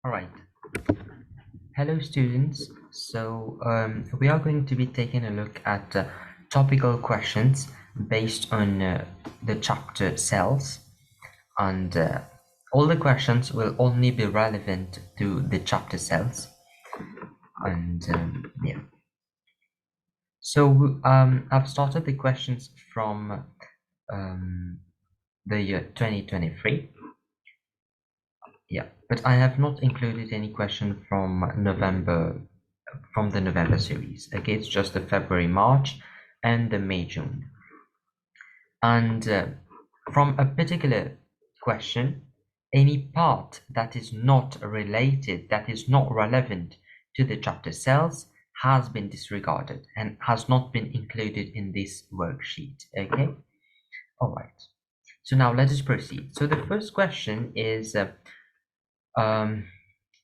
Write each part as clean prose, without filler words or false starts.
All right. Hello, students. So we are going to be taking a look at topical questions based on the chapter cells, and all the questions will only be relevant to the chapter cells. And yeah. So I've started the questions from the year 2023. Yeah, but I have not included any question from the November series. Okay, it's just the February, March, and the May, June. And from a particular question, any part that is not related, that is not relevant to the chapter cells, has been disregarded and has not been included in this worksheet. Okay, all right. So now let us proceed. So the first question is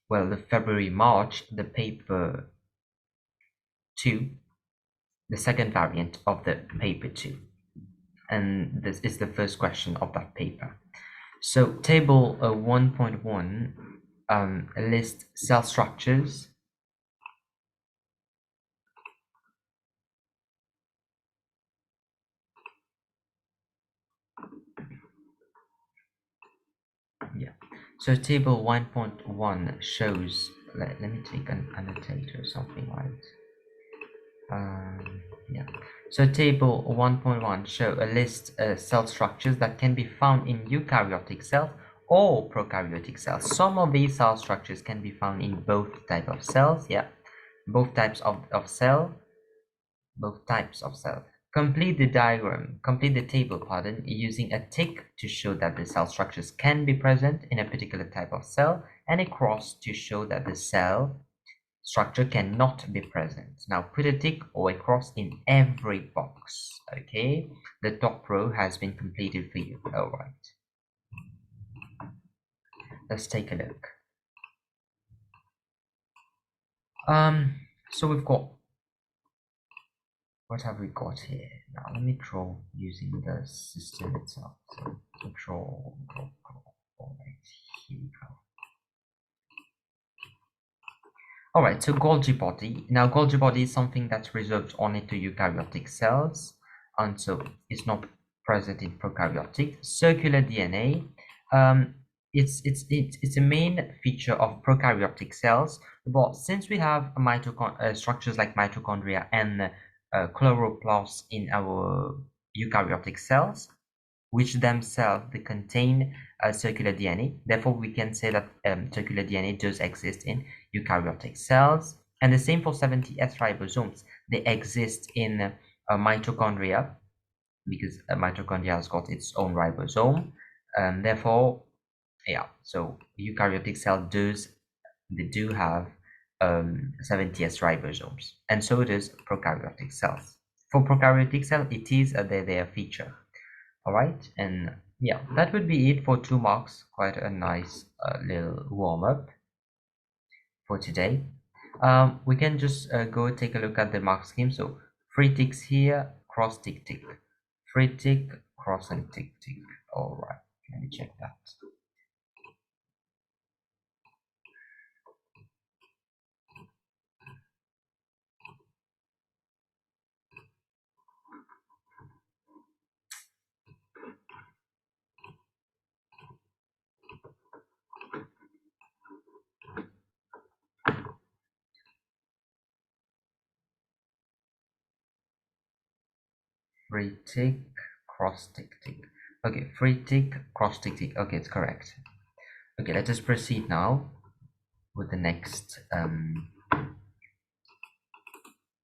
well, the February, March, the paper 2, the second variant of the paper 2. And this is the first question of that paper. So table 1.1 lists cell structures. Yeah. So table 1.1 shows, let me take an annotator or something, right? Yeah. So table 1.1 show a list cell structures that can be found in eukaryotic cells or prokaryotic cells. Some of these cell structures can be found in both types of cells. Yeah, both types of cell. Complete the diagram, complete the table, pardon, using a tick to show that the cell structures can be present in a particular type of cell, and a cross to show that the cell structure cannot be present. Now put a tick or a cross in every box. Okay, the top row has been completed for you. All right, let's take a look. So we've got, what have we got here? Now let me draw using the system itself. So draw. All right, here we go. All right, so Golgi body. Now Golgi body is something that's reserved only to eukaryotic cells, and so it's not present in prokaryotic. Circular DNA. It's a main feature of prokaryotic cells, but since we have structures like mitochondria and chloroplasts in our eukaryotic cells, which themselves they contain circular DNA. Therefore, we can say that circular DNA does exist in eukaryotic cells. And the same for 70S ribosomes. They exist in mitochondria, because mitochondria has got its own ribosome. Therefore, yeah, so eukaryotic cell do have 70S ribosomes, and so does prokaryotic cells. For prokaryotic cell, it is their feature. All right, and yeah, that would be it for 2 marks. Quite a nice little warm-up for today. We can just go take a look at the mark scheme. So 3 ticks here, cross tick tick, 3 tick, cross and tick tick. All right, let me check that. Free tick, cross tick tick. Okay, free tick, cross tick tick. Okay, it's correct. Okay, let us proceed now with the next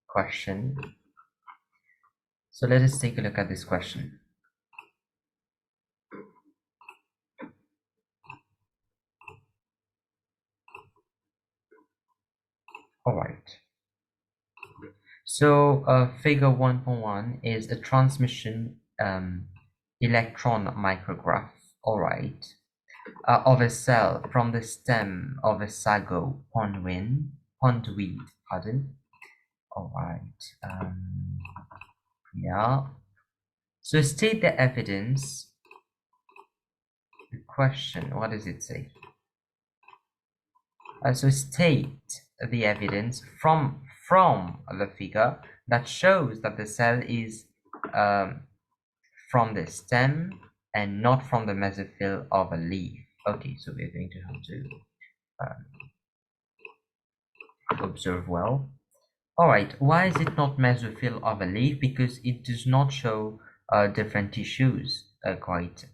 question. So let us take a look at this question. All right. So figure 1.1 is a transmission electron micrograph, all right, of a cell from the stem of a sago pondweed, pardon. All right, yeah. So state the evidence. The question, what does it say? So state the evidence from the figure that shows that the cell is um, from the stem and not from the mesophyll of a leaf. Okay, so we're going to have to observe well. All right, why is it not mesophyll of a leaf? Because it does not show different tissues quite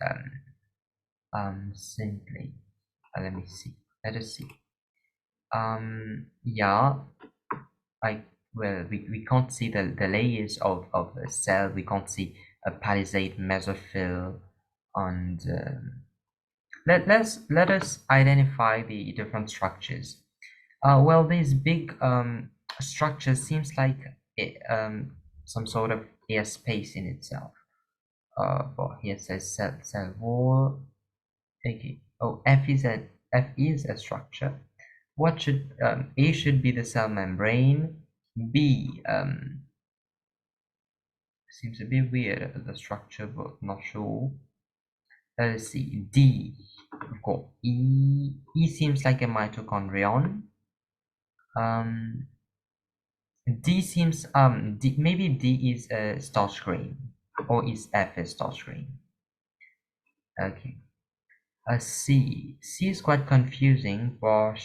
simply. Let me see. Let us see. Yeah, I well, we can't see the layers of the cell. We can't see a palisade mesophyll, and let us identify the different structures. Well, this big structure seems like some sort of air space in itself. But here it says cell wall. Okay. Oh, F is a structure. What should A should be the cell membrane. B seems a bit weird the structure, but not sure. Let's see. D. Of course. E seems like a mitochondrion. Um, D seems maybe D is a starch grain, or is F a starch grain? Okay. C is quite confusing, but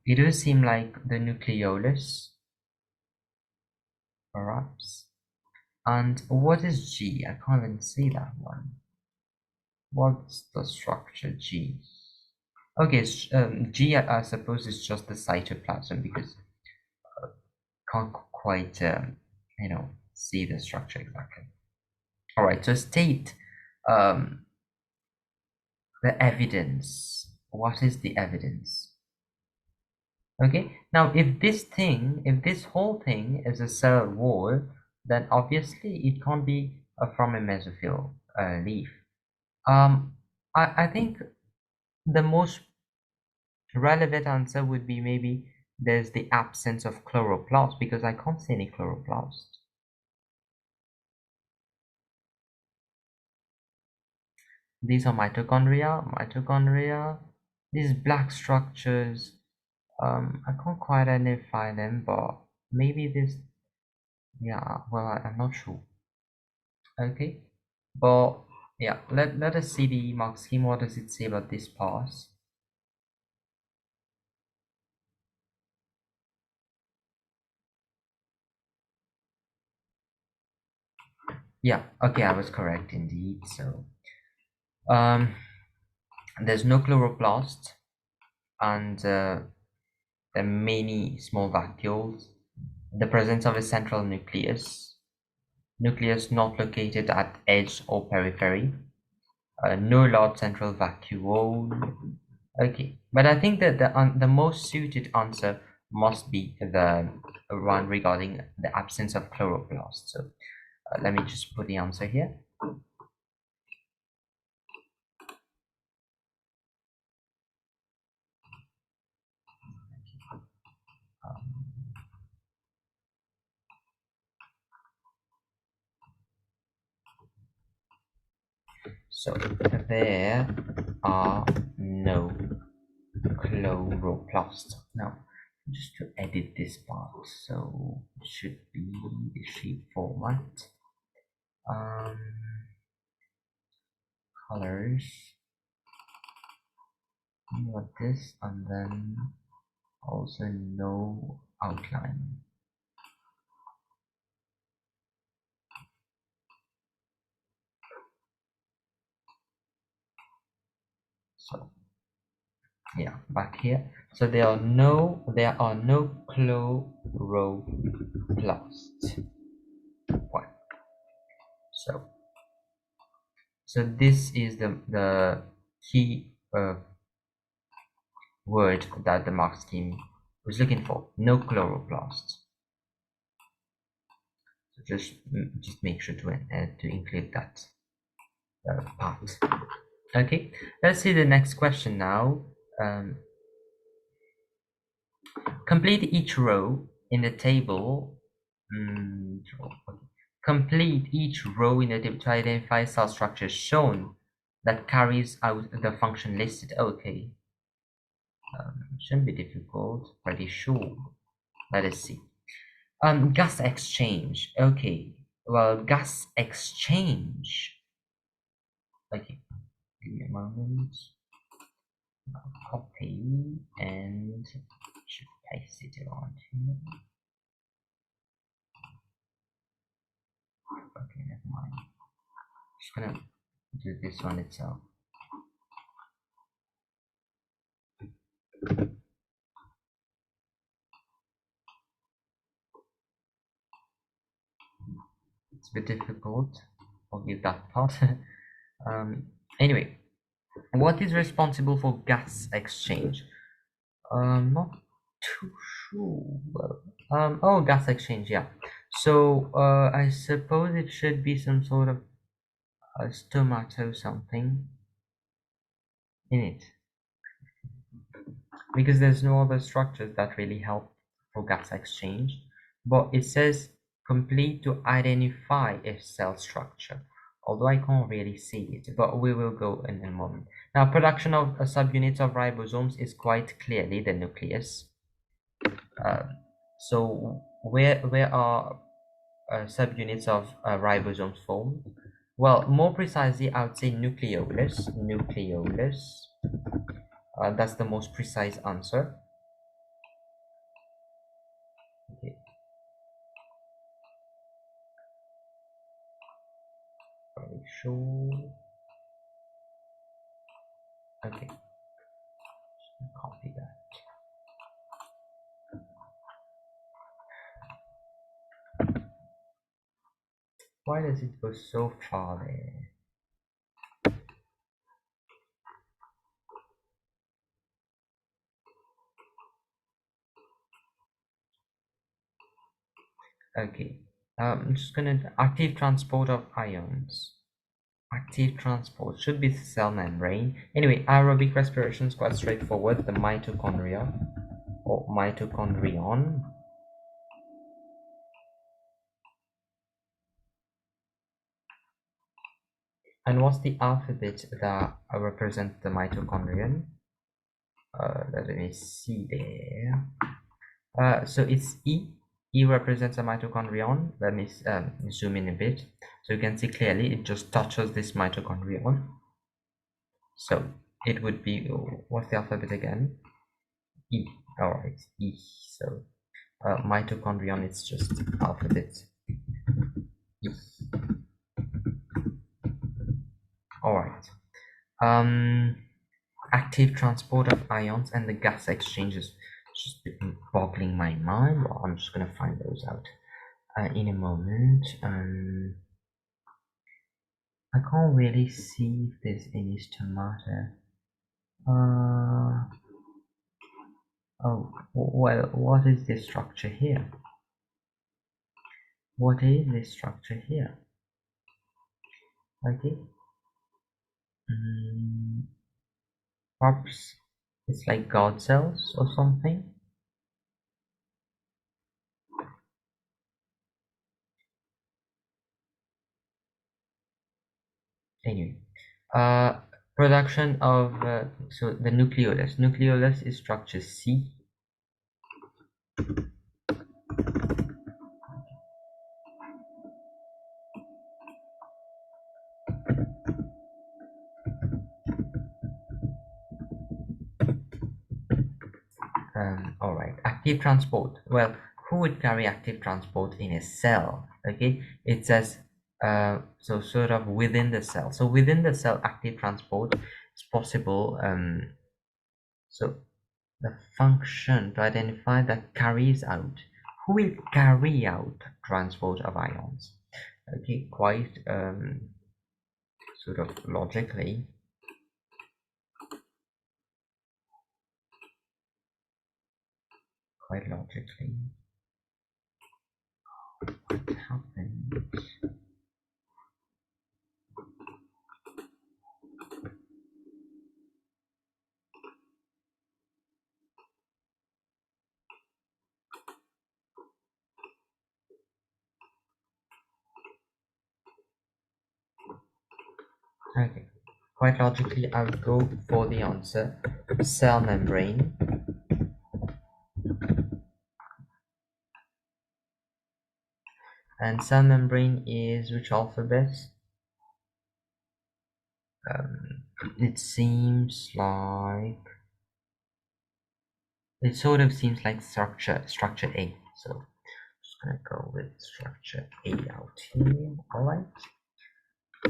it does seem like the nucleolus, perhaps. And what is G? I can't even see that one. What's the structure G? Okay, G I suppose is just the cytoplasm because can't quite see the structure exactly. All right, so state um, the evidence. What is the evidence? Okay, now if this whole thing is a cell wall, then obviously it can't be from a mesophyll leaf. Um, I think the most relevant answer would be maybe there's the absence of chloroplast because I can't see any chloroplast. These are mitochondria. These black structures, I can't quite identify them, but maybe this, yeah, well, I'm not sure. Okay, but yeah, let us see the mark scheme. What does it say about this pass? Yeah, okay, I was correct indeed. So, um, there's no chloroplast, and there are many small vacuoles. The presence of a central nucleus not located at edge or periphery. No large central vacuole. Okay, but I think that the most suited answer must be the one regarding the absence of chloroplast. So let me just put the answer here. So there are no chloroplast. Now, just to edit this part, so it should be the sheet format. Um, colors, like this, and then also no outline. So yeah, back here. So there are no chloroplasts. One. So this is the key word that the mark scheme was looking for. No chloroplasts. So just make sure to include that part. Okay, let's see the next question now. Um, complete each row in the table. Okay. Complete each row in the table to identify cell structure shown that carries out the function listed. Okay. Shouldn't be difficult, pretty sure. Let us see. Gas exchange. Okay. Well, gas exchange. Okay. Give me a moment. Copy and should paste it around here. Okay, never mind. Just gonna do this one itself. It's a bit difficult. I'll give that part. um, anyway, what is responsible for gas exchange? Not too sure. Well, oh, gas exchange, yeah. So, I suppose it should be some sort of stomato something in it, because there's no other structures that really help for gas exchange. But it says complete to identify a cell structure, although I can't really see it, but we will go in a moment. Now, production of subunits of ribosomes is quite clearly the nucleus. So where are subunits of ribosomes formed? Well, more precisely, I would say nucleolus. Nucleolus. That's the most precise answer. Okay, very sure. Okay, copy that. Why does it go so far there? Okay, I'm just gonna active transport of ions. Active transport should be the cell membrane. Anyway, aerobic respiration is quite straightforward. The mitochondria or mitochondrion. And what's the alphabet that represents the mitochondrion? Let me see there. So it's E. E represents a mitochondrion. Let me zoom in a bit. So you can see clearly it just touches this mitochondrion. So it would be, what's the alphabet again? E. All right, E. So mitochondrion, it's just alphabet E. All right. Active transport of ions and the gas exchanges just boggling my mind. Well, I'm just gonna find those out in a moment. I can't really see if there's any stomata. Oh, well, what is this structure here? What is this structure here? Okay. Perhaps it's like God cells or something. Anyway, production of so the nucleolus. Nucleolus is structure C. All right, active transport. Well, who would carry active transport in a cell? Okay, it says so sort of within the cell. So within the cell, active transport is possible. So the function to identify that carries out. Who will carry out transport of ions? Okay, quite sort of logically. Quite logically. What happened? Okay, quite logically, I would go for the answer cell membrane. And cell membrane is which alphabet? It seems like it sort of seems like structure A. So just gonna go with structure A out here. All right.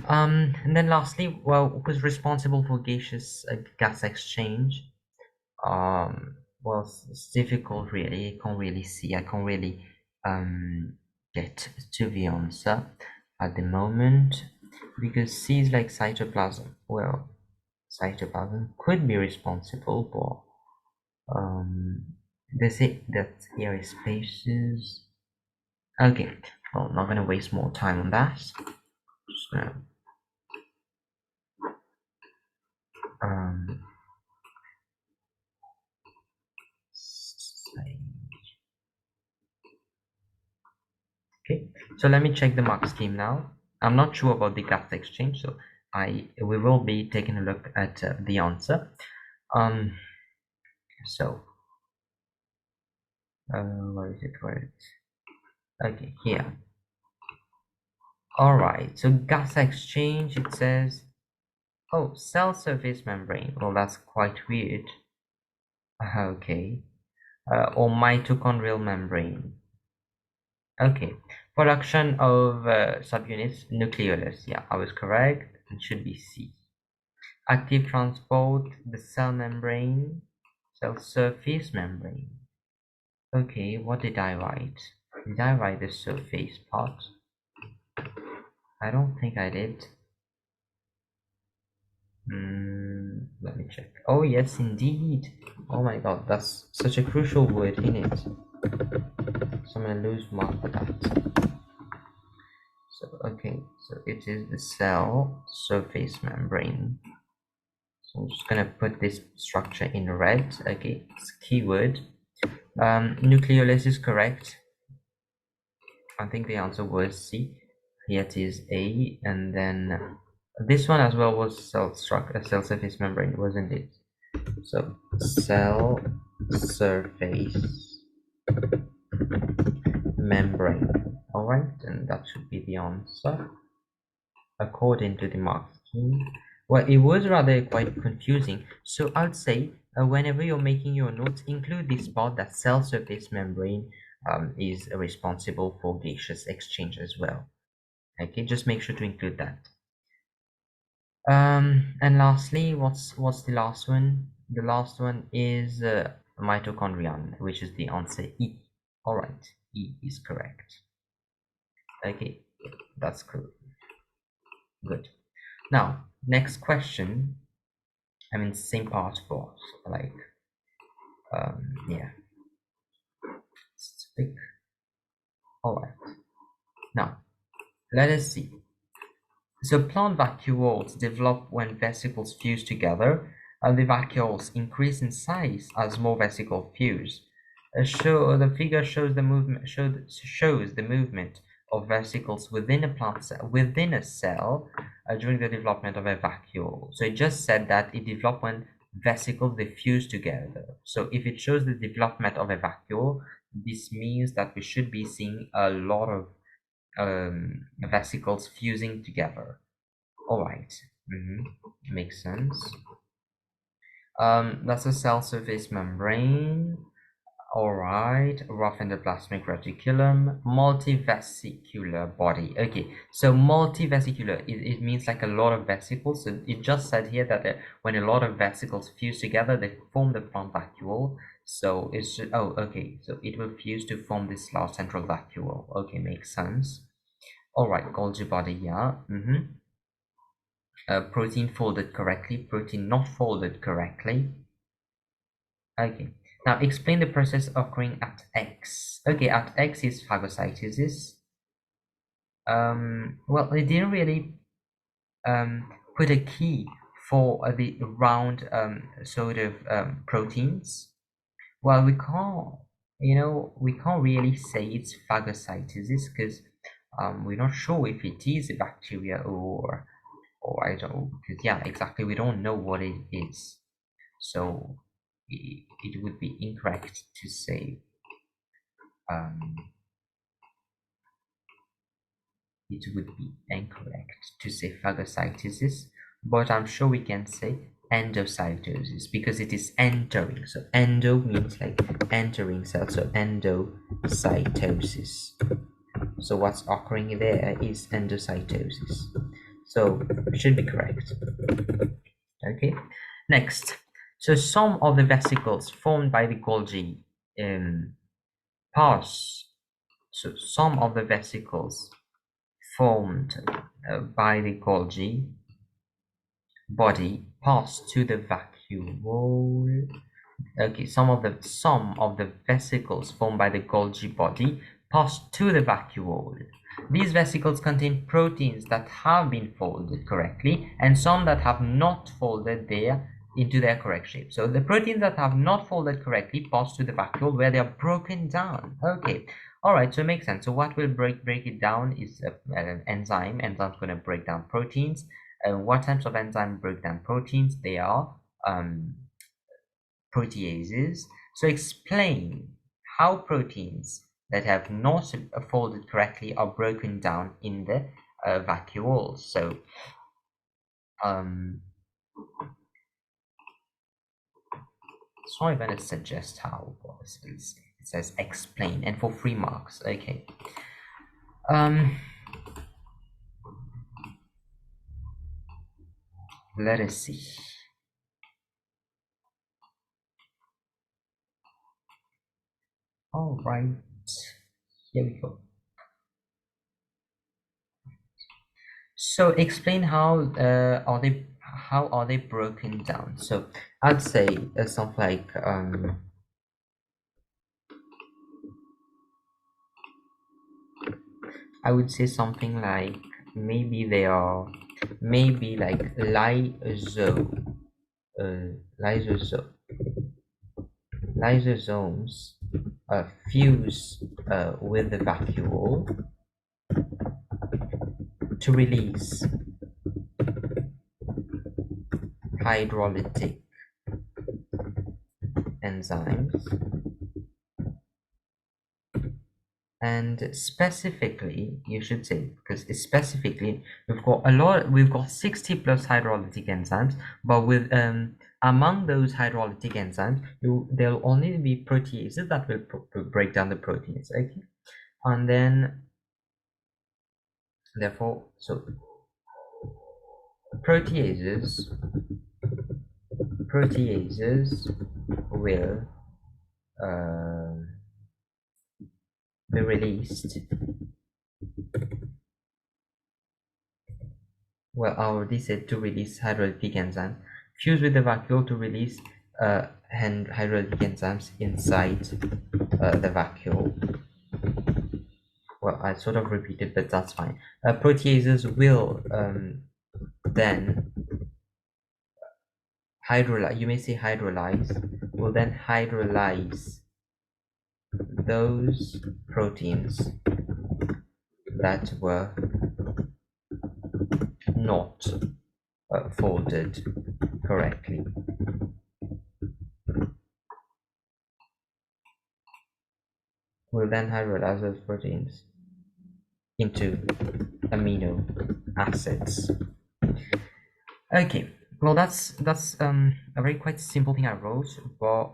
And then lastly, well, who's responsible for gaseous gas exchange? Well, it's difficult really. I can't really see. I can't really get to the answer at the moment because C is like cytoplasm. Well, cytoplasm could be responsible, but they say that here is spaces. Okay, well, not gonna waste more time on that. Just gonna um say okay, so let me check the mark scheme now. I'm not sure about the gas exchange, so we will be taking a look at the answer. Um, so where is it? Okay, here. All right. So gas exchange. It says, oh, cell surface membrane. Well, that's quite weird. Okay. Or mitochondrial membrane. Okay. Production of subunits nucleolus. Yeah, I was correct. It should be C. Active transport, the cell membrane, cell surface membrane. Okay, what did I write? Did I write the surface part? I don't think I did. Let me check. Oh yes, indeed. Oh my god, that's such a crucial word in it. So I'm gonna lose mark for that. So okay, so it is the cell surface membrane. So I'm just gonna put this structure in red. Okay, it's keyword. Nucleolus is correct. I think the answer was C. Here it is A, and then this one as well was cell surface membrane, wasn't it? So cell surface membrane. All right, and that should be the answer according to the mark scheme. Well, it was rather quite confusing. So I'd say whenever you're making your notes, include this part that cell surface membrane is responsible for gaseous exchange as well. Okay, just make sure to include that. And lastly, what's the last one? The last one is mitochondrion, which is the answer E. All right, E is correct. Okay, that's cool. Good. Now, next question. I mean, same part for like, yeah. Speak. All right. Now, let us see. So plant vacuoles develop when vesicles fuse together, and the vacuoles increase in size as more vesicles fuse. The figure shows the movement of vesicles within a cell during the development of a vacuole. So it just said that it develops when vesicles they fuse together. So if it shows the development of a vacuole, this means that we should be seeing a lot of vesicles fusing together. All right. Makes sense. That's a cell surface membrane. All right. Rough endoplasmic reticulum. Multivesicular body. Okay. So multivesicular, it means like a lot of vesicles. So it just said here that when a lot of vesicles fuse together, they form the plant vacuole. So it's, oh, okay. So it will fuse to form this large central vacuole. Okay, makes sense. All right, Golgi body, yeah. Protein folded correctly, protein not folded correctly. Okay, now explain the process occurring at X. Okay, at X is phagocytosis. Well, they didn't really put a key for the round sort of proteins. Well, we can't really say it's phagocytosis because we're not sure if it is a bacteria or I don't, because yeah, exactly, we don't know what it is. So it would be incorrect to say um, it would be incorrect to say phagocytosis, but I'm sure we can say endocytosis because it is entering. So endo means like entering cells, so endocytosis. So what's occurring there is endocytosis. So it should be correct. Okay. Next. So some of the vesicles formed by the Golgi pass. So some of the vesicles formed by the Golgi body pass to the vacuole. Okay, some of the vesicles formed by the Golgi body pass to the vacuole. These vesicles contain proteins that have been folded correctly and some that have not folded there into their correct shape. So the proteins that have not folded correctly pass to the vacuole where they are broken down. Okay, all right, so it makes sense. So what will break it down is an enzyme. Enzyme's going to break down proteins. What types of enzyme break down proteins? They are proteases. So explain how proteins that have not folded correctly are broken down in the vacuoles. So I'm going to suggest how it says explain and for 3 marks. Okay. Let us see. All right, here we go. So explain how are they broken down? So I'd say something like I would say something like maybe they are maybe like lysosomes fuse with the vacuole to release hydrolytic enzymes, and specifically you should say, because specifically we've got 60 plus hydrolytic enzymes, but with among those hydrolytic enzymes there'll only be proteases that will break down the proteins. Okay, and then therefore so proteases will uh, be released. Well, I already said to release hydrolytic enzymes. Fuse with the vacuole to release hydrolytic enzymes inside the vacuole. Well, I sort of repeated, but that's fine. Proteases will then hydrolyze. You may say hydrolyze. Will then hydrolyze those proteins that were not folded correctly. Will then hydrolyze those proteins into amino acids. Okay, well that's a very quite simple thing I wrote, but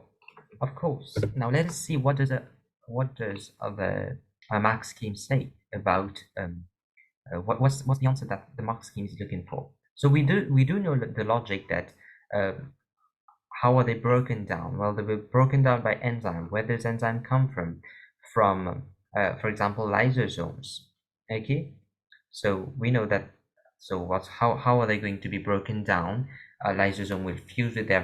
of course now let us see what does the mark scheme say about what's the answer that the mark scheme is looking for. So we do know the logic that how are they broken down? Well, they were broken down by enzyme. Where does enzyme come from? From, for example, lysosomes. Okay, so we know that. So how are they going to be broken down? A lysosome will fuse with the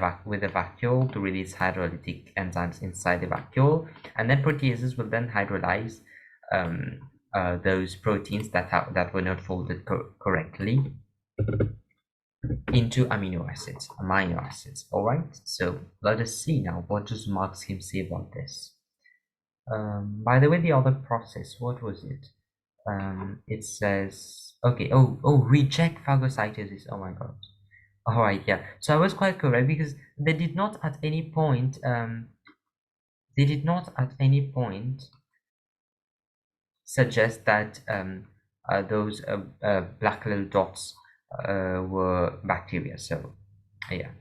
vacuole to release hydrolytic enzymes inside the vacuole, and then proteases will then hydrolyze those proteins that were not folded correctly into amino acids. All right, so let us see now what does Mark scheme say about this. By the way, the other process, what was it? It says okay. Oh, reject phagocytosis. Oh my god. All right, yeah. So I was quite correct because they did not at any point suggest that those black little dots were bacteria. So yeah.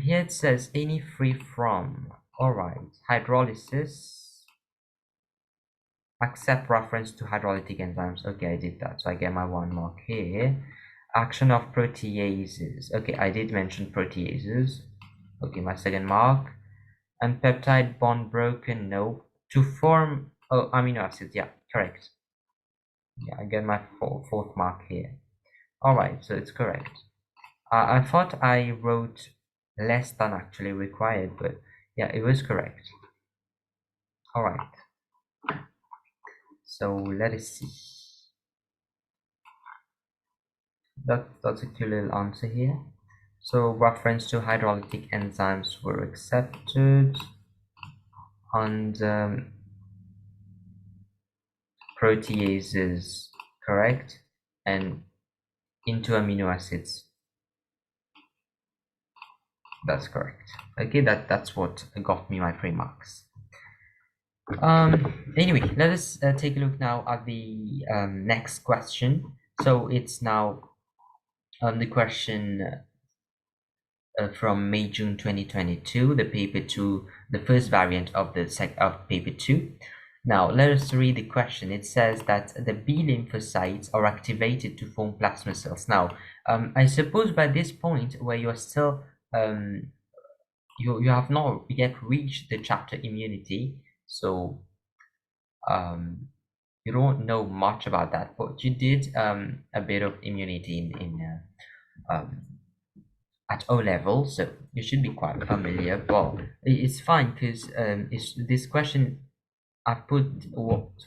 Here it says any free from. All right, hydrolysis. Accept reference to hydrolytic enzymes. Okay, I did that, so I get my 1 mark here. Action of proteases. Okay, I did mention proteases. Okay, my 2nd mark. And peptide bond broken, no. To form, oh, amino acids, yeah, correct. Yeah, I get my 4th mark here. All right, so it's correct. I thought I wrote less than actually required, but yeah, it was correct. All right, so let us see. That's a cute little answer here. So reference to hydrolytic enzymes were accepted, and proteases correct, and into amino acids. That's correct. Okay, that's what got me my 3 marks. Anyway, let us take a look now at the next question. So it's now the question from May June 2022, the paper 2, the first variant of the of paper 2. Now let us read the question. It says that the B lymphocytes are activated to form plasma cells. Now, I suppose by this point where you're still you have not yet reached the chapter immunity, so um, you don't know much about that, but you did a bit of immunity at O level, so you should be quite familiar. But it's fine because it's this question I put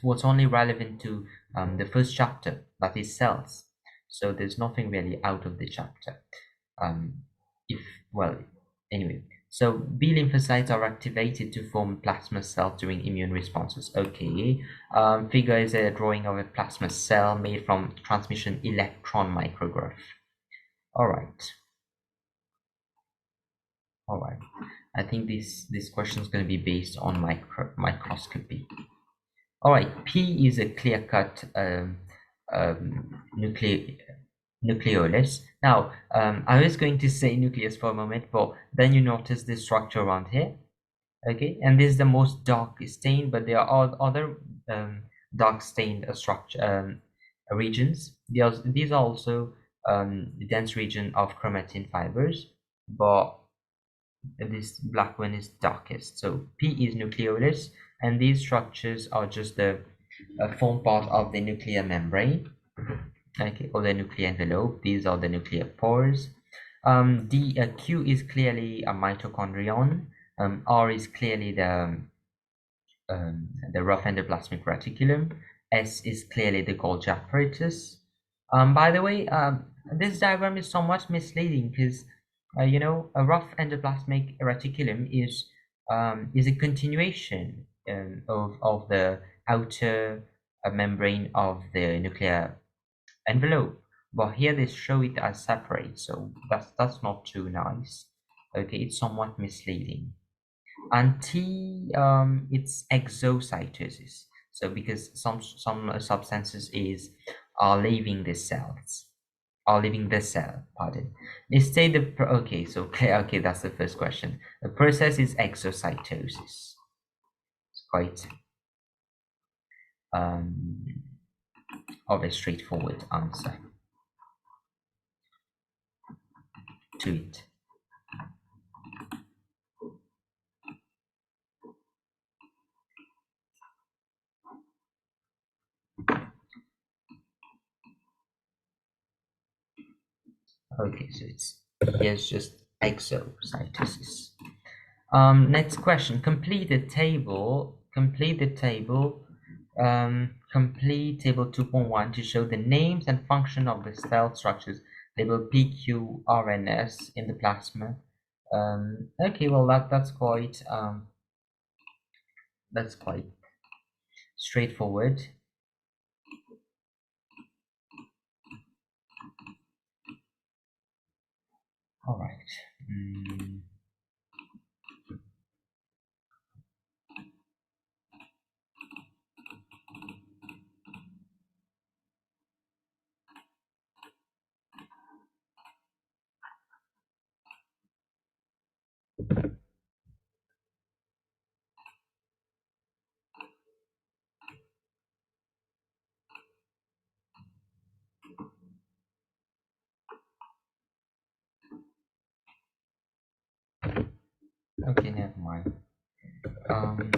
what's only relevant to the first chapter, that is cells. So there's nothing really out of the chapter. Um, if well, anyway. So B lymphocytes are activated to form plasma cells during immune responses. Okay. Figure is a drawing of a plasma cell made from transmission electron micrograph. All right. All right. I think this question is going to be based on microscopy. All right. P is a clear-cut nucleolus. Now, I was going to say nucleus for a moment, but then you notice the structure around here. Okay, and this is the most dark stain, but there are other dark stained structure regions. These are also the dense region of chromatin fibers, but this black one is darkest. So P is nucleolus, and these structures are just the form part of the nuclear membrane, okay, or the nuclear envelope. These are the nuclear pores. Q is clearly a mitochondrion. R is clearly the rough endoplasmic reticulum. S is clearly the Golgi apparatus. By the way, this diagram is somewhat misleading because a rough endoplasmic reticulum is a continuation of the outer membrane of the nuclear envelope, but here they show it as separate, so that's not too nice. Okay, it's somewhat misleading. And T, it's exocytosis. So because some substances are leaving the cells, are leaving the cell. Pardon. Instead, okay. So okay, that's the first question. The process is exocytosis. It's quite um, of a straightforward answer to it. Okay, so here's just exocytosis. Next question. Complete the table. Complete table 2.1 to show the names and function of the cell structures labeled P, Q, R, and S in the plasma. Okay, well that's quite straightforward. All right. Mm, okay, never mind. Um,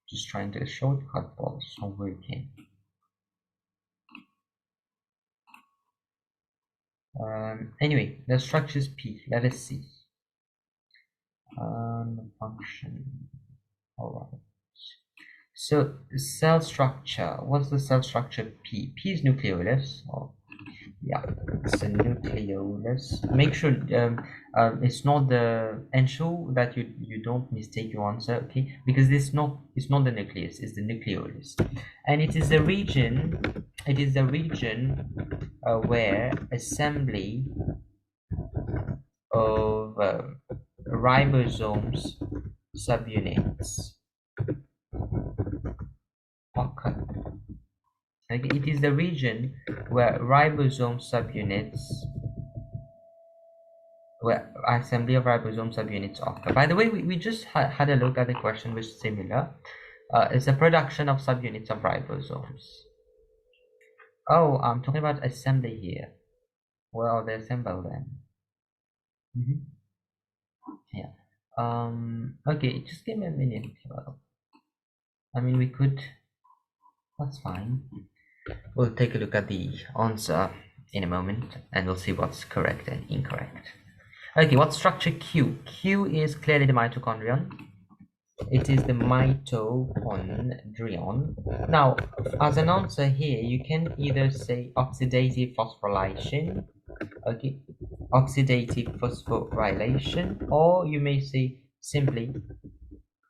just trying to shortcut, but it's not working. Anyway, the structure is P. Let us see. Function. All right. So cell structure. What's the cell structure P? P is nucleolus. Oh, yeah, it's a nucleolus. Make sure it's not the ensure that you don't mistake your answer, okay? Because it's not the nucleus, it's the nucleolus, and it is the region. It is the region where assembly of ribosomes subunits occur. Okay, it is the region where ribosome subunits, where assembly of ribosome subunits occur. By the way, we just had a look at the question which is similar. It's a production of subunits of ribosomes. Oh, I'm talking about assembly here. Where are they assembled then? Yeah. Okay, just give me a minute. I mean, we could. That's fine. We'll take a look at the answer in a moment, and we'll see what's correct and incorrect. Okay, what's structure Q? Q is clearly the mitochondrion. It is the mitochondrion. Now, as an answer here, you can either say oxidative phosphorylation, okay, oxidative phosphorylation, or you may say simply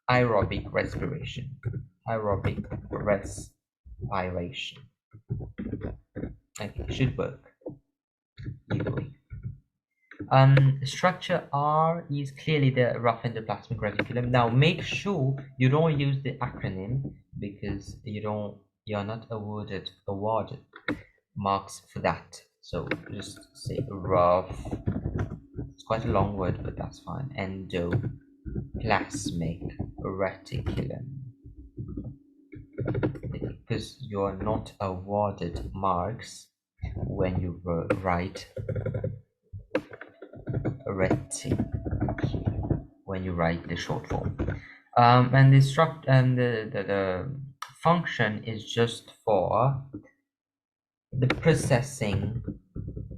aerobic respiration. Aerobic respiration. Okay, should work either way. Structure R is clearly the rough endoplasmic reticulum. Now make sure you don't use the acronym because you're not awarded marks for that. So just say rough. It's quite a long word, but that's fine. Endoplasmic reticulum. Because you're not awarded marks when you write reticulum, when you write the short form. And the function is just for the processing,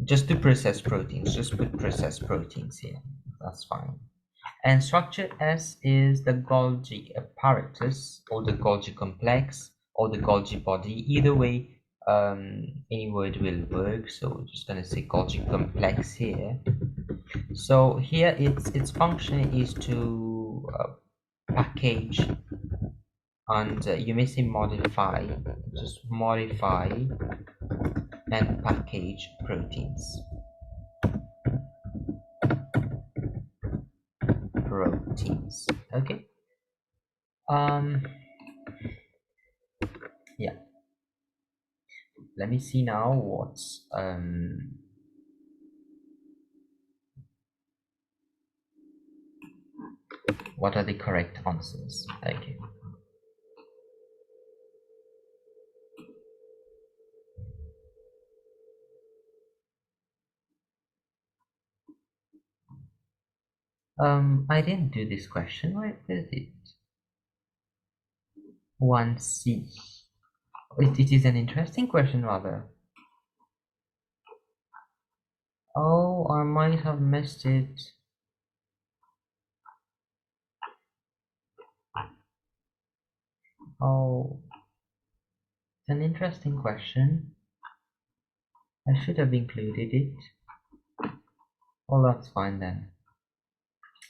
just to process proteins. Just put process proteins here. That's fine. And structure S is the Golgi apparatus, or the Golgi complex, or the Golgi body. Either way, any word will work. So we're just gonna say Golgi complex here. So here, its function is to package, and you may say modify, just modify and package proteins. Okay. Yeah, let me see now what are the correct answers. Okay. I didn't do this question. Where is it? 1C. It is an interesting question, rather. Oh, I might have missed it. Oh, it's an interesting question. I should have included it. Oh, that's fine then.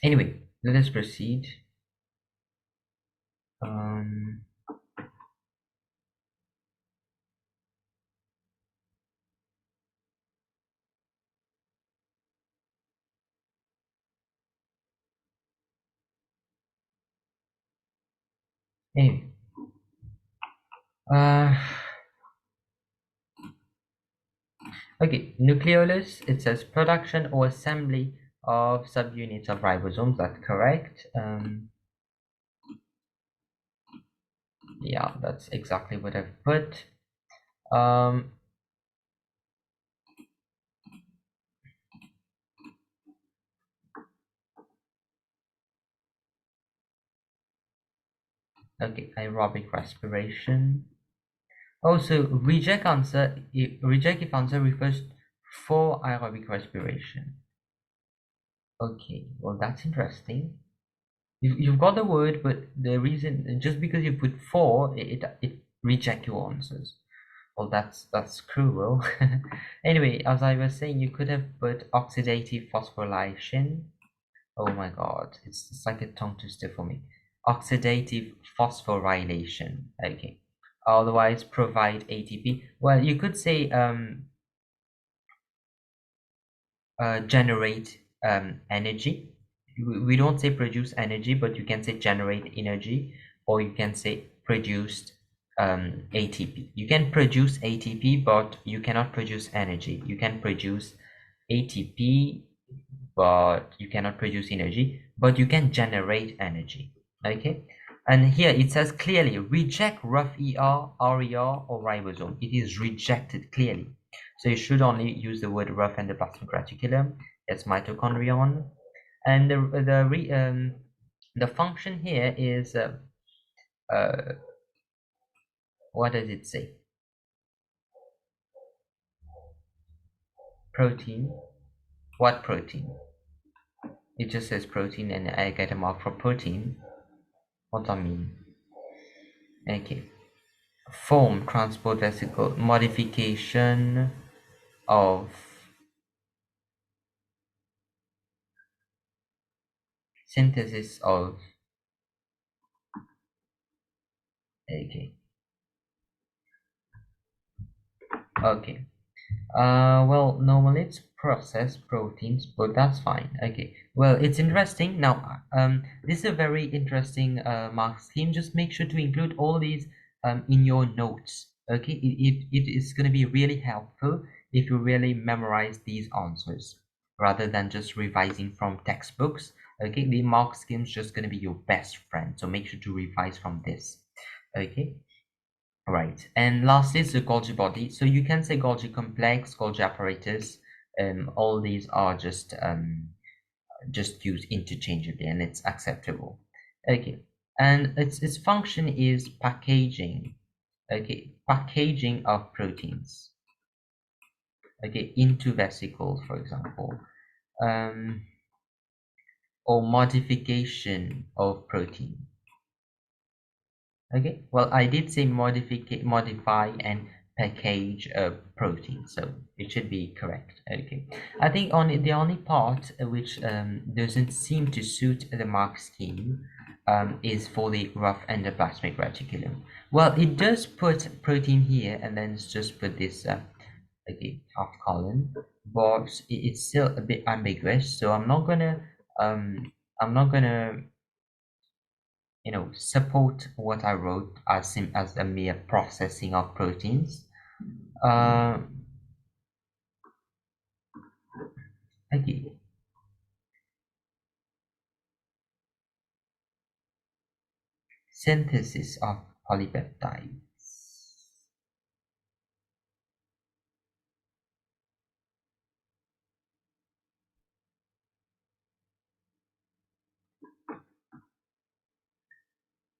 Anyway, let us proceed. Um, Anyway, uh, okay, nucleolus, it says production or assembly of subunits of ribosomes. That's correct. Yeah, that's exactly what I've put. Um, okay, aerobic respiration. Also, reject if answer refers for aerobic respiration. Okay, well that's interesting. You've got the word, but the reason just because you put for it reject your answers. Well, that's cruel. Anyway, as I was saying, you could have put oxidative phosphorylation. Oh my God, it's like a tongue twister for me. Oxidative phosphorylation. Okay. Otherwise, provide ATP. Well, you could say generate energy. We don't say produce energy, but you can say generate energy, or you can say produced ATP. You can produce ATP, but you cannot produce energy. You can produce ATP, but you cannot produce energy, but you can generate energy. Okay, and here it says clearly reject rough RER, or ribosome. It is rejected clearly. So you should only use the word rough endoplasmic reticulum. It's mitochondrion, and the function here is uh, what does it say? Protein. What protein? It just says protein, and I get a mark for protein. What I mean? Okay. Form transport vesicle modification of synthesis of. Okay. Okay. Well, normally it's processed proteins, but that's fine. Okay. Well, it's interesting. Now, this is a very interesting mark scheme. Just make sure to include all these in your notes. Okay. It is going to be really helpful if you really memorize these answers rather than just revising from textbooks. Okay. The mark scheme is just going to be your best friend. So make sure to revise from this. Okay. Right. And lastly is the Golgi body. So you can say Golgi complex, Golgi apparatus. All these are just used interchangeably, and it's acceptable. Okay. And its function is packaging. Okay, packaging of proteins. Okay, into vesicles, for example. Um, or modification of protein. Okay, well, I did say modify and package a protein, so it should be correct. Okay, I think only the only part which doesn't seem to suit the mark scheme is for the rough endoplasmic reticulum. Well, it does put protein here, and then it's just put this okay, half colon, but it's still a bit ambiguous. So I'm not gonna support what I wrote as a mere processing of proteins. Uh, okay, synthesis of polypeptides.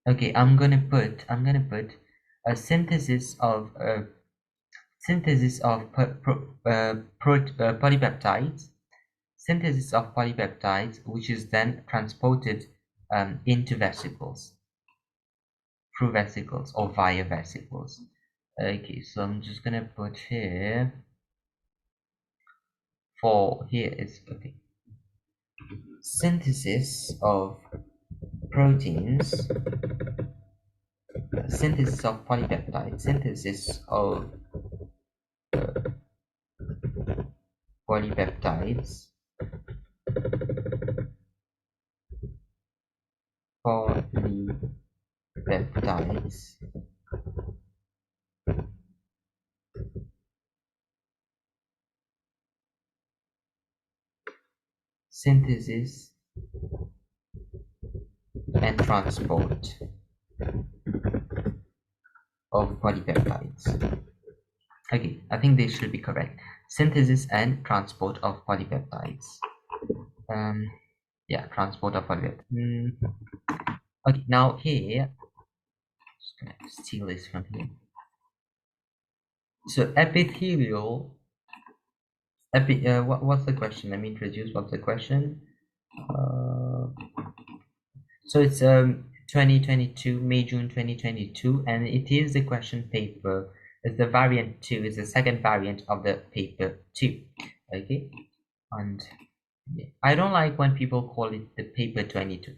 Okay, I'm gonna put a synthesis of polypeptides, which is then transported into vesicles, through vesicles or via vesicles. Okay, so I'm just gonna put here for here is okay. Synthesis of proteins, synthesis of polypeptides, synthesis of polypeptides, polypeptides peptides, synthesis and transport of polypeptides. Okay, I think they should be correct. Synthesis and transport of polypeptides. Yeah, transport of polypeptides. Okay, now here, just gonna steal this from here. So epithelial. What's the question? Let me introduce. What's the question? Uh, so it's 2022, May June 2022, and it is the question paper. It's the variant 2. It's the second variant of the paper 2. Okay, and yeah, I don't like when people call it the paper 22.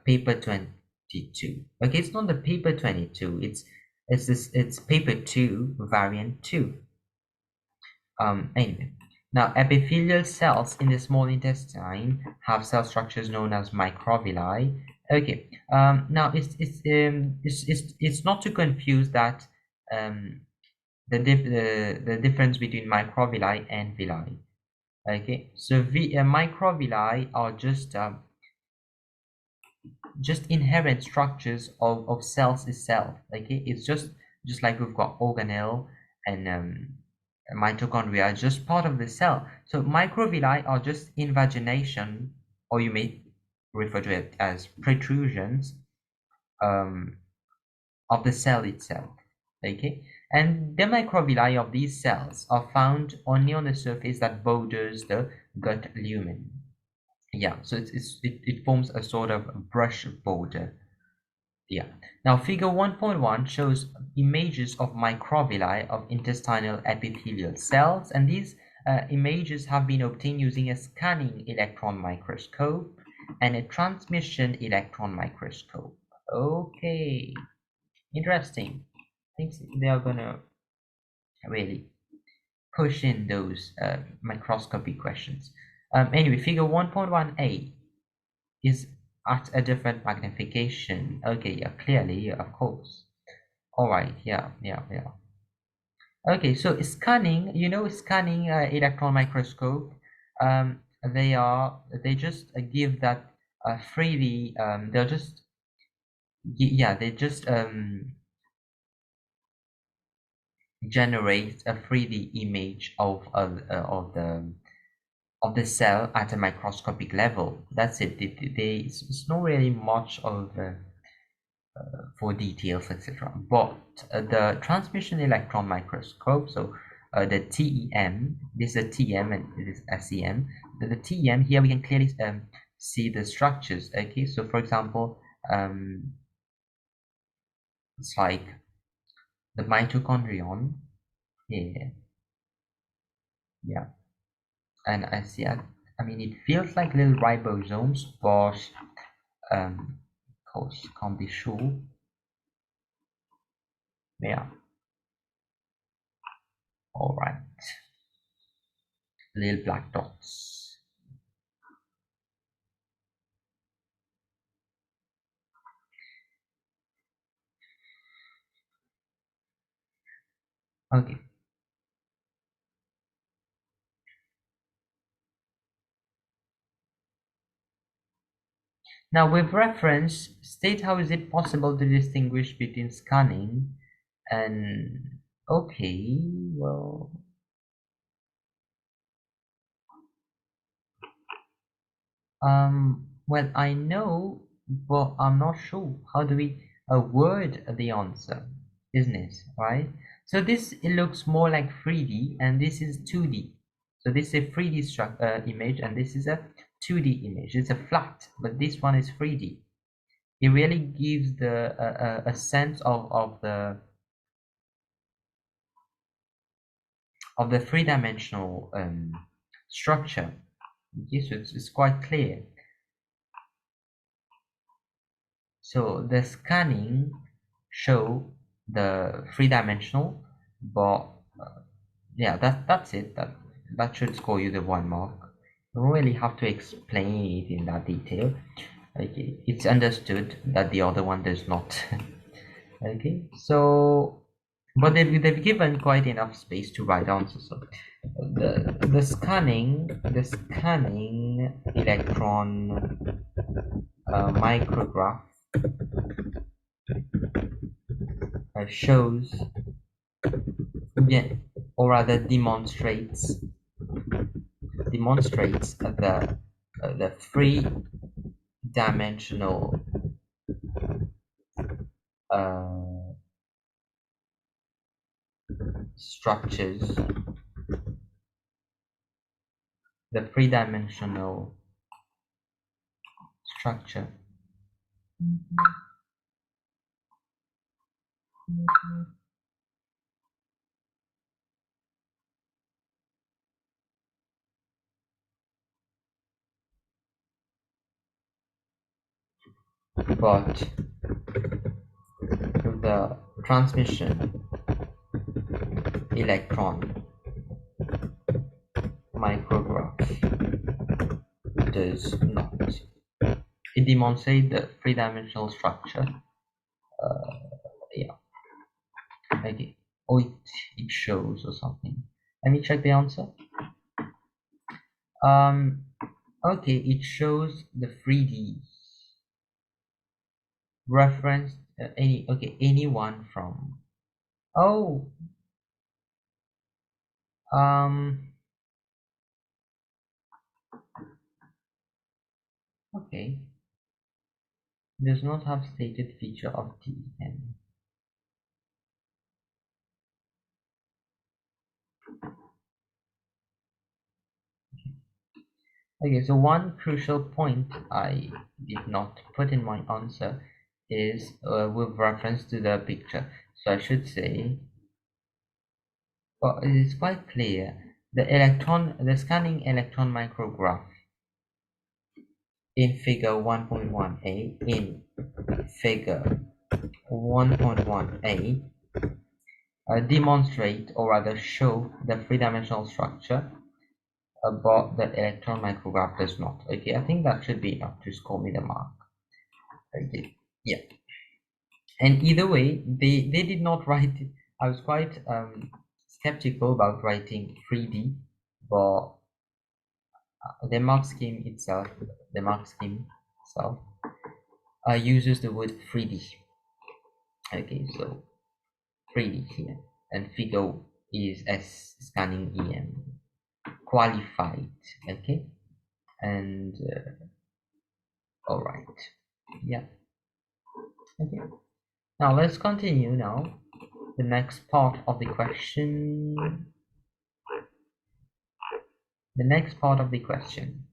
Paper 22. Okay, it's not the paper 22. It's paper 2 variant 2. Anyway, now epithelial cells in the small intestine have cell structures known as microvilli. Okay. Now it's not to confuse that the difference between microvilli and villi. Okay. So microvilli are just inherent structures of cells itself. Okay, it's just like we've got organelle and mitochondria, just part of the cell. So microvilli are just invagination, or you may refer to it as protrusions um, of the cell itself. Okay, and the microvilli of these cells are found only on the surface that borders the gut lumen. Yeah, so it forms a sort of brush border. Yeah. Now figure 1.1 shows images of microvilli of intestinal epithelial cells, and these images have been obtained using a scanning electron microscope and a transmission electron microscope. Okay, interesting. I think they are gonna really push in those microscopy questions. Anyway, figure 1.1a is at a different magnification. Okay, yeah, clearly, of course. All right, yeah. Okay, so scanning, scanning electron microscope, they just give that freely, they just generate a 3D image of the cell at a microscopic level. That's it. It's not really much of for details, etc. But the transmission electron microscope, so the TEM, this is a TM and this is SEM. The TEM, here we can clearly see the structures. Okay, so for example, it's like the mitochondrion here. Yeah, and I see. I mean, it feels like little ribosomes, but of course, can't be sure. Yeah. All right. Little black dots. Okay. Now, with reference, state how is it possible to distinguish between scanning and okay, well, well, I know, but I'm not sure. How do we word the answer, isn't it? Right? So this it looks more like 3D, and this is 2D. So this is a 3D image, and this is a 2D image. It's a flat, but this one is 3D. It really gives the a sense of the three-dimensional structure. Yes, it's quite clear. So the scanning show the three-dimensional, but yeah, that's it. That should score you the 1 mark. You don't really have to explain it in that detail. Okay, it's understood that the other one does not. Okay, so but they've given quite enough space to write answers. So the scanning electron micrograph shows, yeah, or rather demonstrates the three-dimensional uh, structures, the three-dimensional structure, but the transmission electron micrograph does not. It demonstrates the three-dimensional structure. Yeah, okay. Oh, it shows or something. Let me check the answer. Um, okay, it shows the 3D reference anyone from. Oh, um, okay. Does not have stated feature of TN. Okay, so one crucial point I did not put in my answer is with reference to the picture. So I should say, well, it is quite clear. The scanning electron micrograph in figure 1.1a, in figure 1.1a, demonstrate or rather show the three-dimensional structure, but the electron micrograph does not. Okay, I think that should be enough to score me the mark. Okay, yeah. And either way, they did not write it. I was quite skeptical about writing 3D, but the mark scheme itself uses the word 3D. Okay, so 3D here, and figure is as scanning EM qualified. Okay, and all right, yeah. Okay, now let's continue now. The next part of the question. The next part of the question.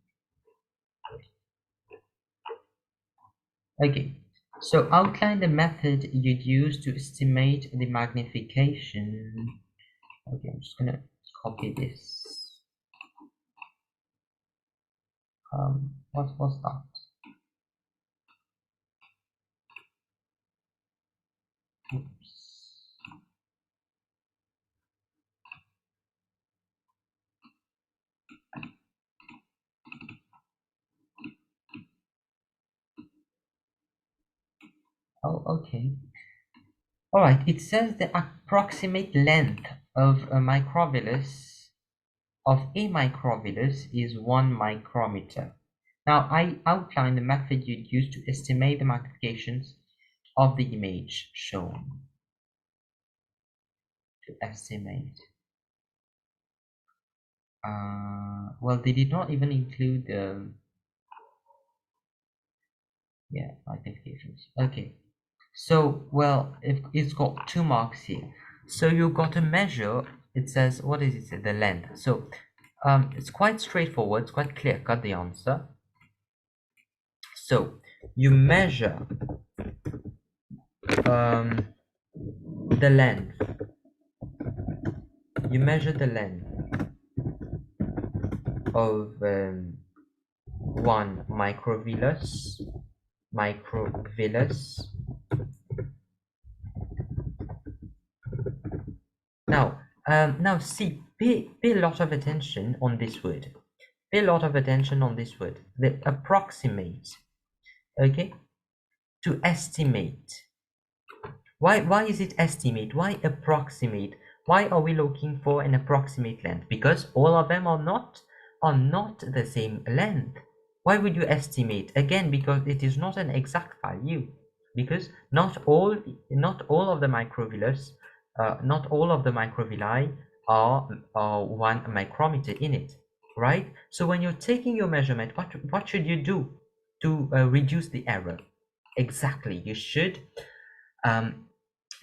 Okay, so outline the method you'd use to estimate the magnification. Okay, I'm just gonna copy this. What was that? Oops. Oh, okay. All right, it says the approximate length of a microvillus is 1 micrometer. Now, I outlined the method you'd use to estimate the magnifications of the image shown. To estimate. Well, they did not even include yeah, magnifications. Okay. So, well, it's got 2 marks here. So you got to measure, it says, what is it? The length. So it's quite straightforward, it's quite clear cut the answer. So you measure the length. You measure the length of 1 microvillus. Now see, pay a lot of attention on this word. Pay a lot of attention on this word. The approximate. Okay, to estimate. Why is it estimate? Why approximate? Why are we looking for an approximate length? Because all of them are not the same length. Why would you estimate? Again, because it is not an exact value. Because not all of the microvillus, not all of the microvilli are 1 micrometer in it, right? So when you're taking your measurement, what should you do to reduce the error? Exactly, you should um,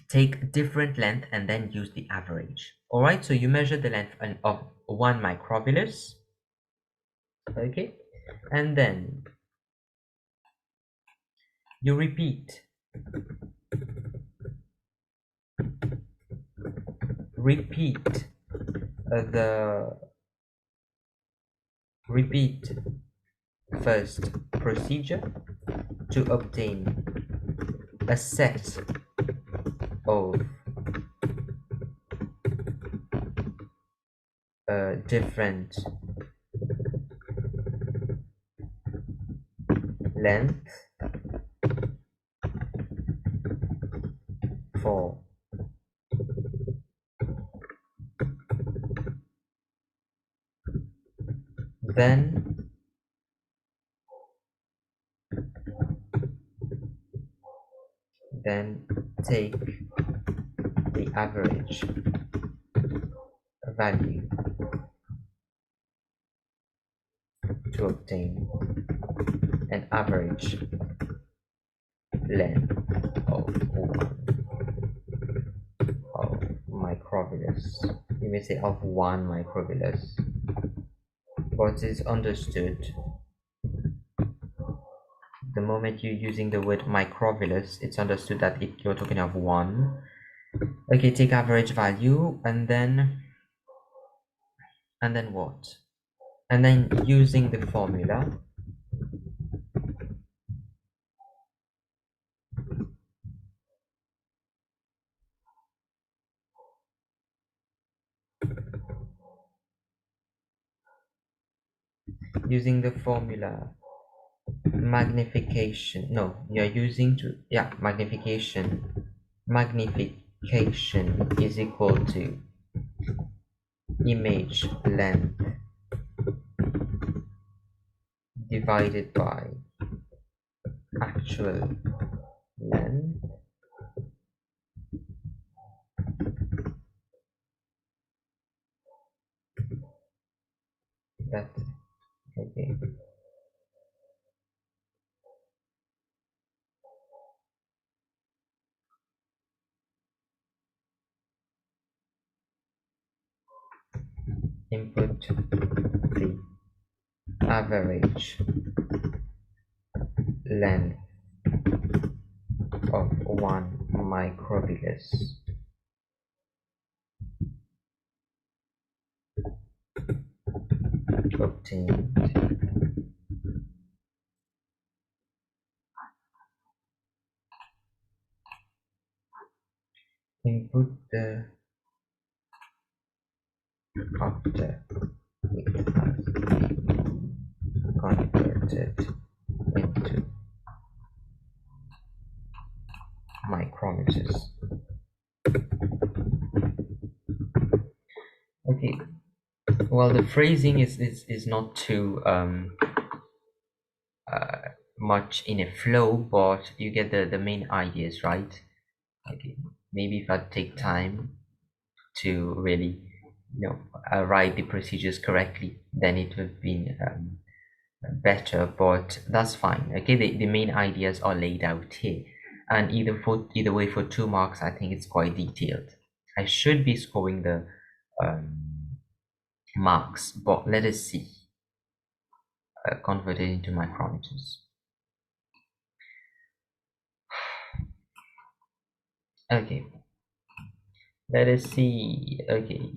take different length and then use the average. All right, so you measure the length of 1 microvillus, okay, and then you repeat the repeat first procedure to obtain a set of different length for then take the average value to obtain an average length of 1 microvillus. You may say of 1 microvillus, but it's understood the moment you're using the word microvillus, it's understood that you're talking of one. Okay, take average value and then what? And then using the formula, magnification. No, you're using magnification. Magnification is equal to image length divided by actual length. That's okay. Input the average length of 1 microvillus obtained. Input the after it has converted into micrometers. Okay, well, the phrasing is not too much in a flow, but you get the main ideas, right? Okay, maybe if I take time to really, write the procedures correctly, then it would have been better, but that's fine. Okay, the main ideas are laid out here, and either way for 2 marks, I think it's quite detailed. I should be scoring the marks, but let us see. Converted into micrometers. Okay, let us see. Okay.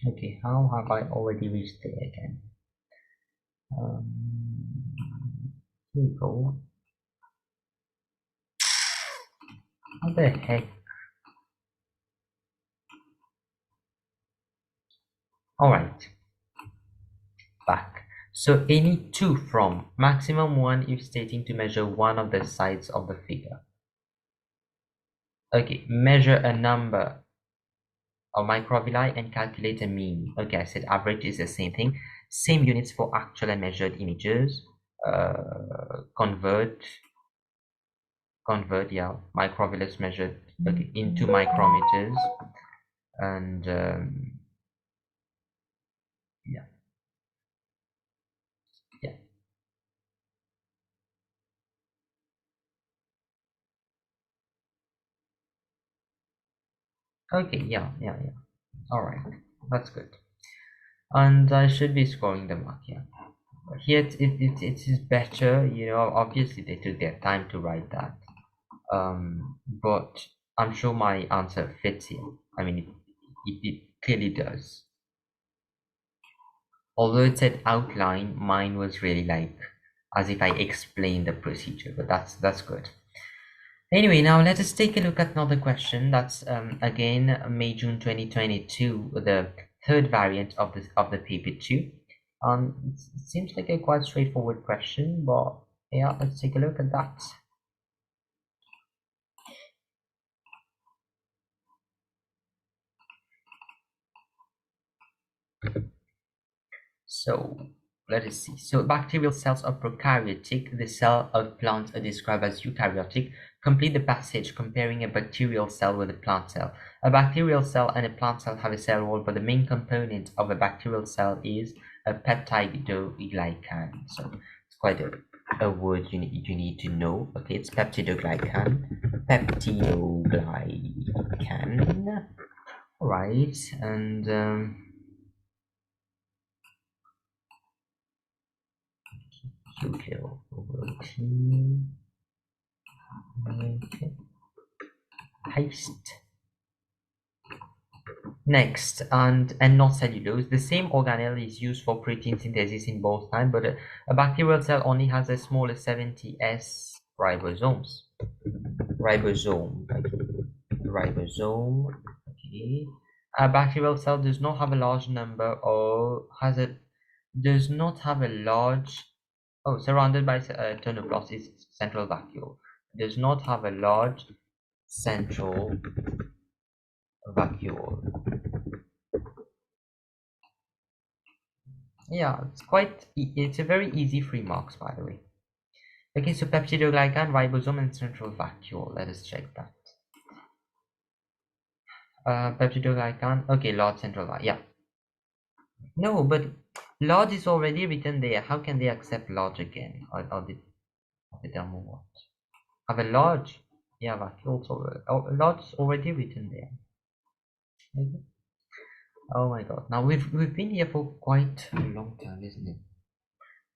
Okay, how have I already reached there again? Um, Here we go. What the heck? All right, back. So any two from, maximum one if stating to measure one of the sides of the figure. Okay, measure a number of microvilli and calculate a mean. Okay, I said average is the same thing. Same units for actual and measured images. Convert, yeah, microvilli measured, okay, into micrometers. And yeah, yeah. Okay, yeah, yeah, yeah. All right, that's good. And I should be scoring the mark, yeah. Here it is better, obviously they took their time to write that. But I'm sure my answer fits here. I mean, it clearly does. Although it said outline, mine was really like as if I explained the procedure, but that's good. Anyway, now let us take a look at another question. That's again May-June 2022, the third variant of the paper two. It seems like a quite straightforward question, but yeah, let's take a look at that. So let us see. So bacterial cells are prokaryotic. The cell of plants are described as eukaryotic. Complete the passage comparing a bacterial cell with a plant cell. A bacterial cell and a plant cell have a cell wall, but the main component of a bacterial cell is a peptidoglycan. So it's quite a word you need to know. Okay, it's peptidoglycan. Peptidoglycan. All right, and QQ over T. Okay. Paste. Next, and not cellulose. The same organelle is used for protein synthesis in both time, but a bacterial cell only has as small as 70S ribosomes. Ribosome. Okay. Ribosome. Okay. A bacterial cell does not have a large number or does not have a large surrounded by tonoplast is central vacuole. Does not have a large central vacuole. Yeah, it's a very easy 3 marks, by the way. Okay, so peptidoglycan, ribosome, and central vacuole. Let us check that. Peptidoglycan. Okay, large central vacuole. Yeah. No, but large is already written there. How can they accept large again? Or the demo what? Have a large. Yeah, vacuoles large is already written there. Okay. Oh my god. Now we've been here for quite a long time, isn't it?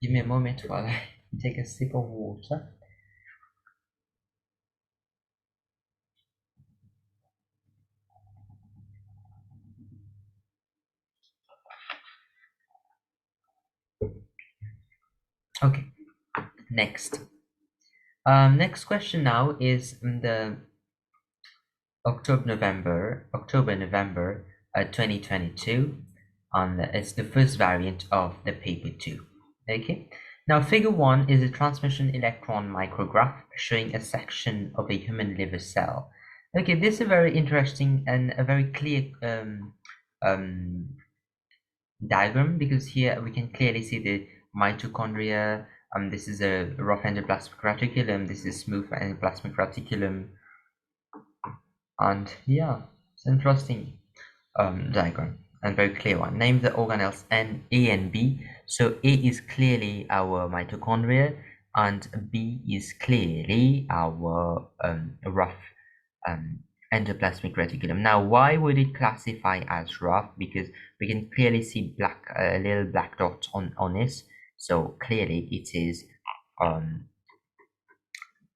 Give me a moment while I take a sip of water. Okay, next. Next question now is the October November 2022. It's the first variant of the paper 2. Okay. Now figure 1 is a transmission electron micrograph showing a section of a human liver cell. Okay, this is a very interesting and a very clear um, diagram, because here we can clearly see the mitochondria. This is a rough endoplasmic reticulum. This is smooth endoplasmic reticulum, and yeah, it's an interesting diagram and very clear one. Name the organelles N, A, and B. So A is clearly our mitochondria, and B is clearly our rough um, endoplasmic reticulum. Now, why would it classify as rough? Because we can clearly see a little black dot on this. So clearly it is,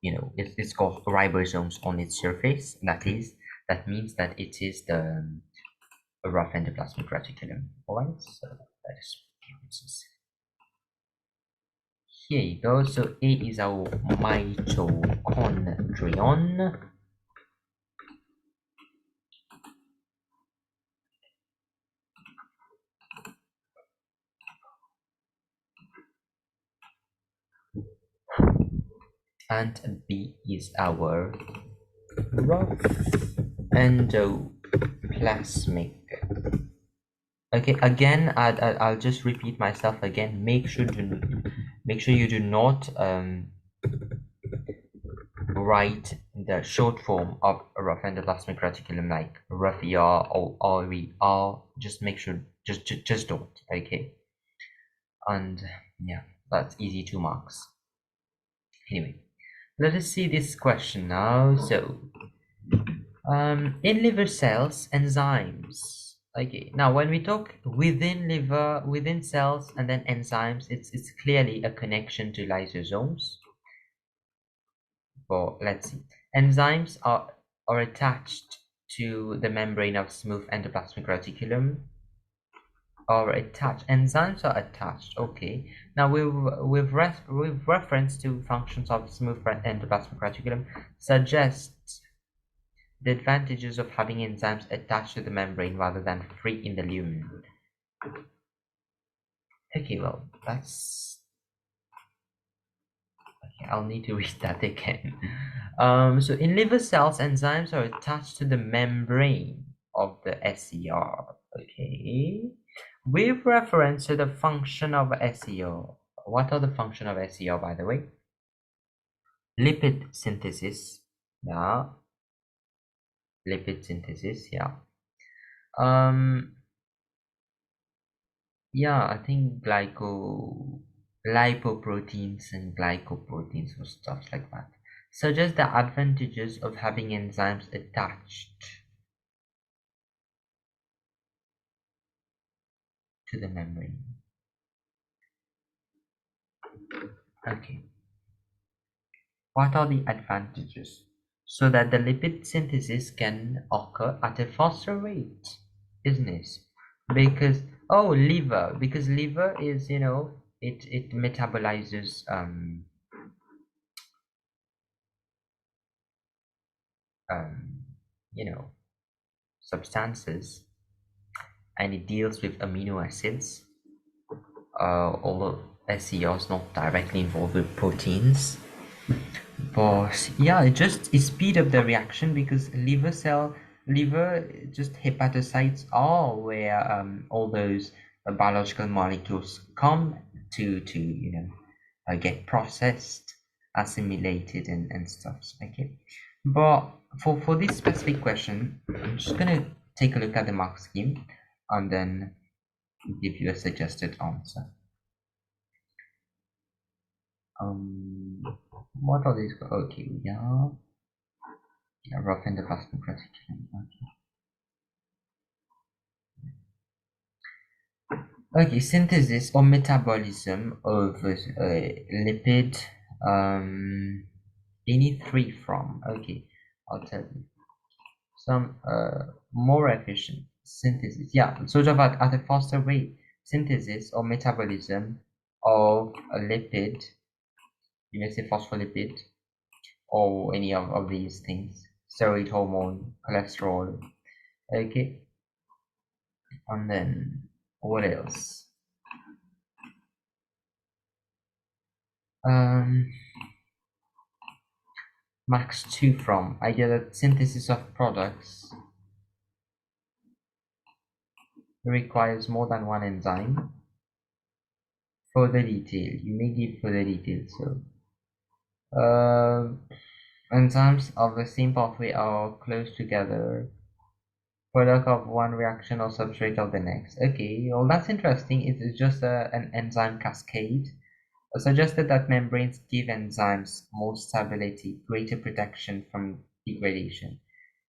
it's got ribosomes on its surface. That means that it is the rough endoplasmic reticulum. All right, so that is here you go. So A is our mitochondrion. and B is our rough endoplasmic. Okay, again, I'll just repeat myself again. Make sure you do not write the short form of a rough endoplasmic reticulum like rough ER or RER. Just make sure, just don't. Okay, and yeah, that's easy 2 marks. Anyway, let us see this question now. So, in liver cells, enzymes. Okay, now when we talk within liver, within cells, and then enzymes, it's clearly a connection to lysosomes. But let's see. Enzymes are attached to the membrane of smooth endoplasmic reticulum. Are attached. Enzymes are attached. Okay. Now with reference to functions of smooth endoplasmic reticulum suggests the advantages of having enzymes attached to the membrane rather than free in the lumen. Okay, well, that's okay. I'll need to read that again. So in liver cells, enzymes are attached to the membrane of the SCR. Okay. With reference to the function of SCR, what are the function of SCR, by the way? Lipid synthesis. Yeah, lipid synthesis. Yeah. Um, Yeah, I think lipoproteins and glycoproteins or stuff like that suggest the advantages of having enzymes attached to the membrane. Okay, what are the advantages? So that the lipid synthesis can occur at a faster rate, isn't it? Because because liver is, it metabolizes um you know substances, and it deals with amino acids, although SEO is not directly involved with proteins. But yeah, it speed up the reaction because liver just hepatocytes are where all those biological molecules come to get processed, assimilated, and stuff. Okay, but for this specific question, I'm just gonna take a look at the mark scheme and then give you a suggested answer. Um, what are these? Okay, yeah. Yeah, rough and the plasmocratic. Okay, synthesis or metabolism of lipid. Any three from. Okay, I'll tell you some more efficient synthesis. Yeah, sort of at a faster rate. Synthesis or metabolism of a lipid. You may say phospholipid or any of these things. Steroid hormone, cholesterol. Okay, and then what else? Um, Max 2 from idea that synthesis of products requires more than one enzyme. Further detail. You may give further detail. So, enzymes of the same pathway are close together. Product of one reaction or substrate of the next. Okay, well that's interesting. It is just an enzyme cascade. Suggested that membranes give enzymes more stability, greater protection from degradation.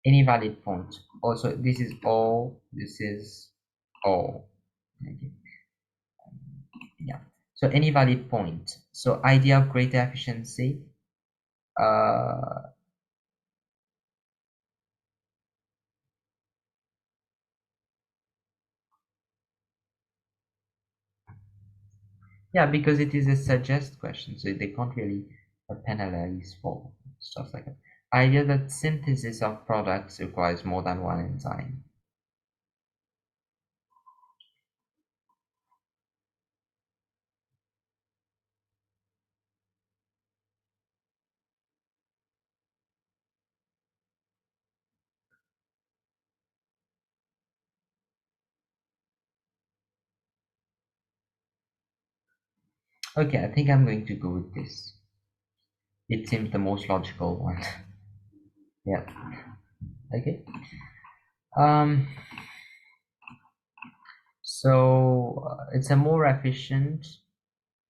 Any valid point. Also, this is all. This is all. Okay. Yeah. So any valid point. So idea of greater efficiency. Uh, yeah, because it is a suggest question, so they can't really penalize for stuff like that. Idea that synthesis of products requires more than one enzyme. Okay, I think I'm going to go with this. It seems the most logical one. Yeah. Okay. Um. It's a more efficient,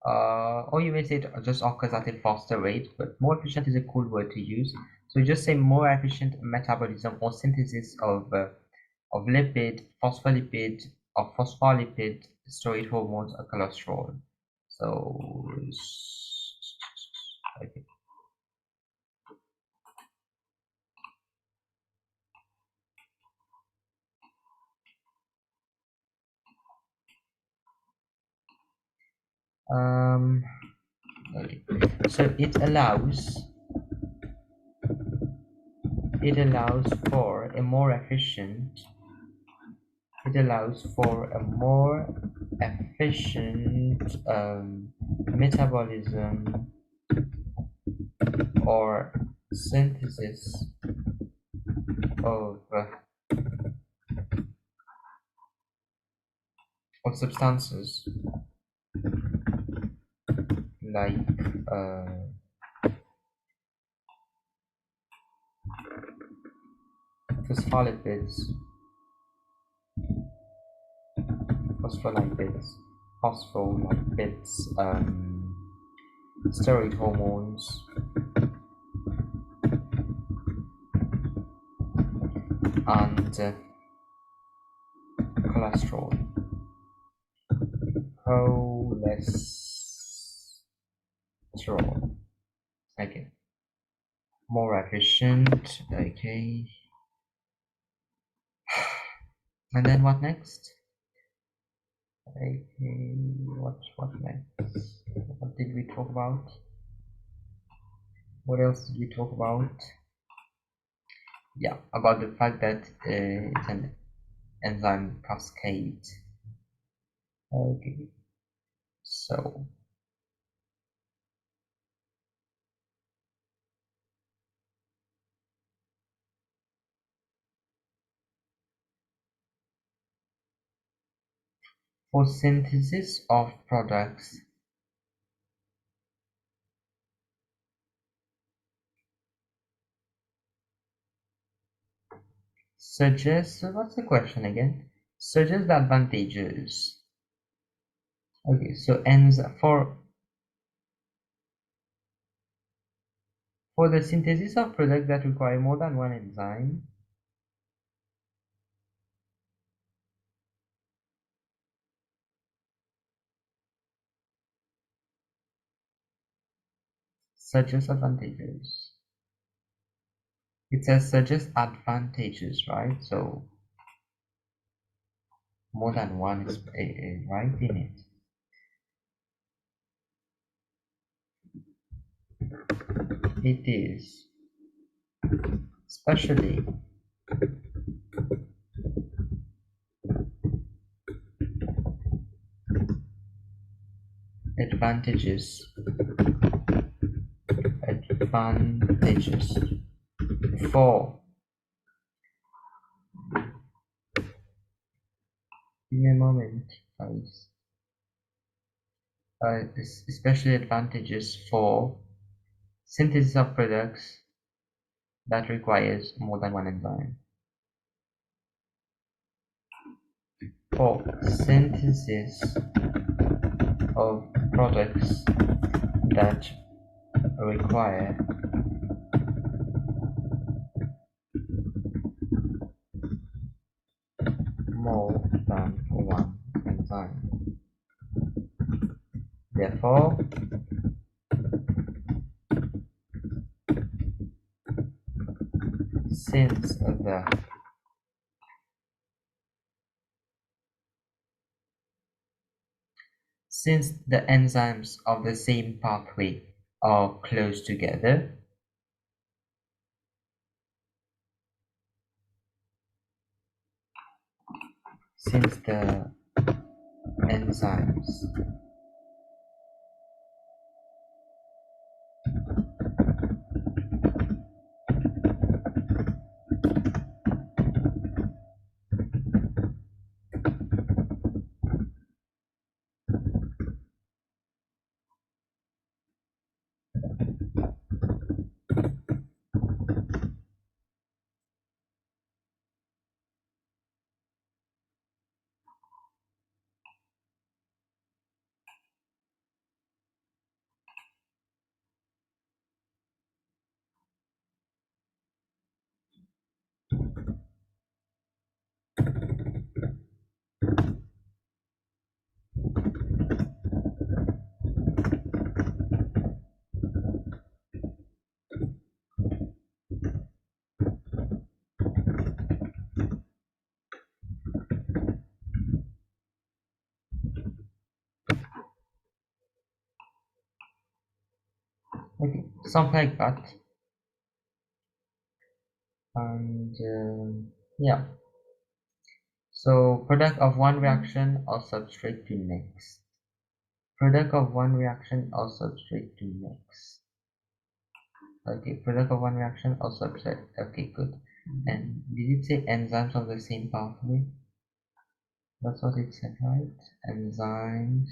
or you may say it just occurs at a faster rate, but more efficient is a cool word to use. So you just say more efficient metabolism or synthesis of lipid, phospholipid, or phospholipid, steroid hormones, or cholesterol. So, okay. Um, okay. So it allows for a more efficient it allows for a more efficient metabolism or synthesis of substances like uh, phospholipids, phospholipids, phospholipids, steroid hormones, and cholesterol. Cholesterol. Okay. More efficient. Okay. And then what next? Okay. What next? What did we talk about? What else did we talk about? Yeah, about the fact that it's an enzyme cascade. Okay. So for synthesis of products, suggest. So what's the question again? Suggest the advantages. Okay, so ends for the synthesis of products that require more than one enzyme, suggest advantages. It says suggest advantages, right? So more than one is right in it. It is especially advantages advantages for, give me a moment guys, especially advantages for synthesis of products that requires more than one enzyme. For synthesis of products that require more than one enzyme. Therefore, since the since the enzymes of the same pathway are close together, since the enzymes something like that. And yeah, so product of one reaction or substrate to next. Product of one reaction or substrate to next. Okay, product of one reaction or substrate. Okay, good. And did it say enzymes of the same pathway? That's what it said, right? Enzymes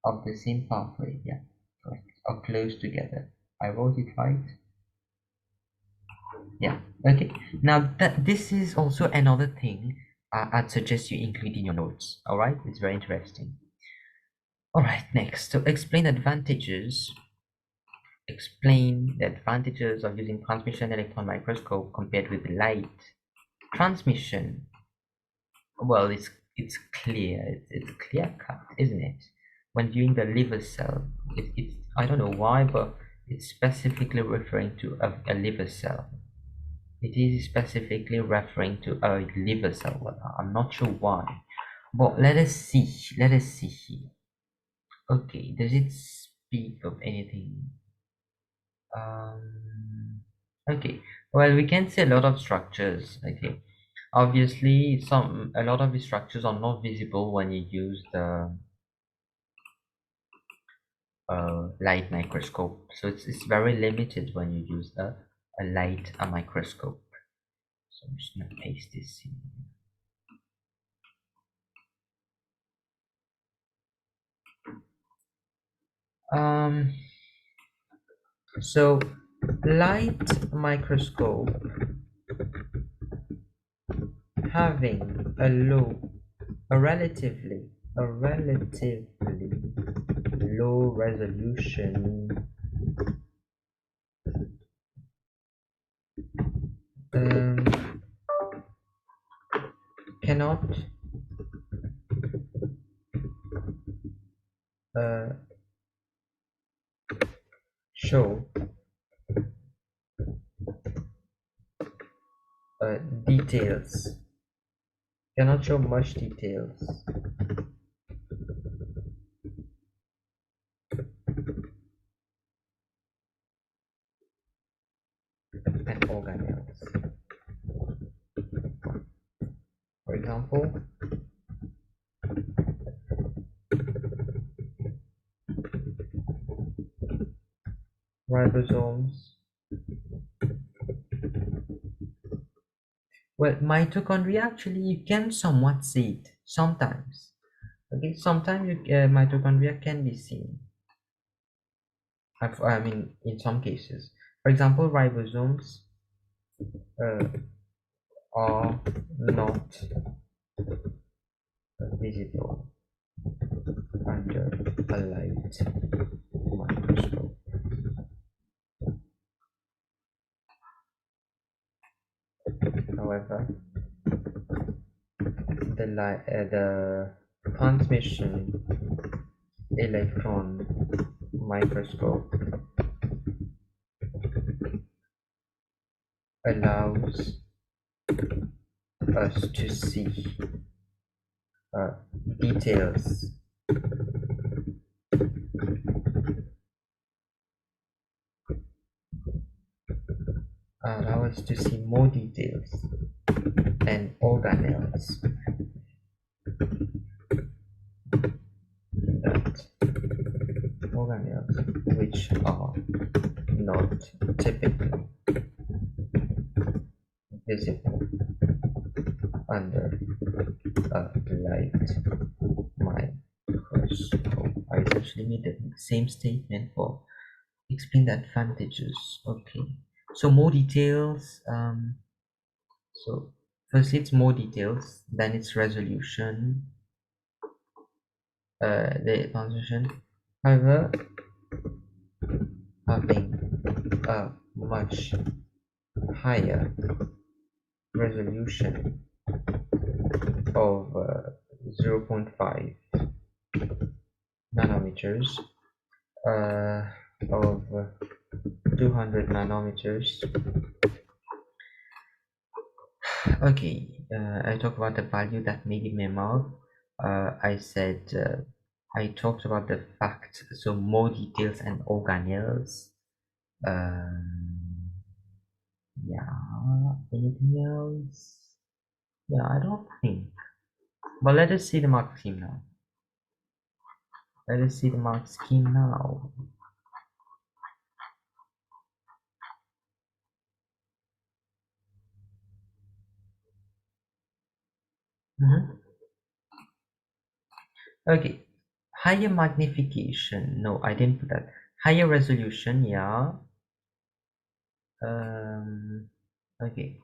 of the same pathway. Yeah, correct. Or close together. I wrote it right. Yeah. Okay. Now that this is also another thing I'd suggest you include in your notes. All right. It's very interesting. All right. Next, so explain the advantages of using transmission electron microscope compared with light transmission. Well, it's clear. It's clear cut, isn't it? When viewing the liver cell, it's I don't know why, but it's specifically referring to a liver cell. It is specifically referring to a liver cell. Well, I'm not sure why, but let us see. Let us see here. Okay, does it speak of anything? Okay. Well, we can see a lot of structures. Okay. Obviously, a lot of the structures are not visible when you use the light microscope. So it's very limited when you use a light microscope. So I'm just gonna paste this in. Um, so light microscope having a relatively low resolution um, cannot uh, show details, cannot show much details and organelles. For example, ribosomes. Well, mitochondria actually you can somewhat see it sometimes. Okay, sometimes mitochondria can be seen. I mean, in some cases, for example, ribosomes uh, are not visible under a light microscope. However, the transmission electron microscope allows us to see uh, details allow us to see more details and organelles that organelles which are not typically visible under a light microscope. I essentially made the same statement for explain the advantages. Okay, so more details. So firstly, it's more details, then it's resolution. The transition, however, having a much higher resolution of 0.5 nanometers, of 200 nanometers. Okay, I talk about the value that may be minimal. I said I talked about the fact, so more details and organelles. Um, yeah, anything else? Yeah, I don't think. But let us see the mark scheme now. Let us see the mark scheme now. Mhm. Okay, higher magnification. No, I didn't put that. Higher resolution, yeah. Um, okay.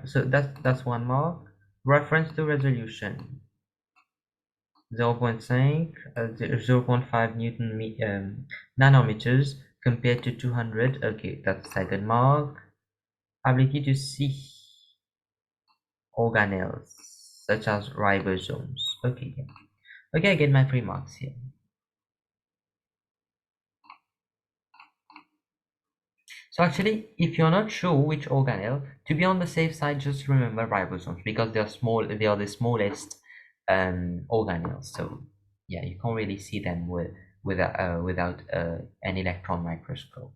So that's one mark. Reference to resolution 0.5, 0.5 nanometers compared to 200. Okay, that's second mark. Ability to see organelles such as ribosomes. Okay, yeah. Okay, I get my 3 marks here. So actually, if you're not sure which organelle, to be on the safe side, just remember ribosomes because they're small. They are the smallest organelles. So yeah, you can't really see them without an electron microscope.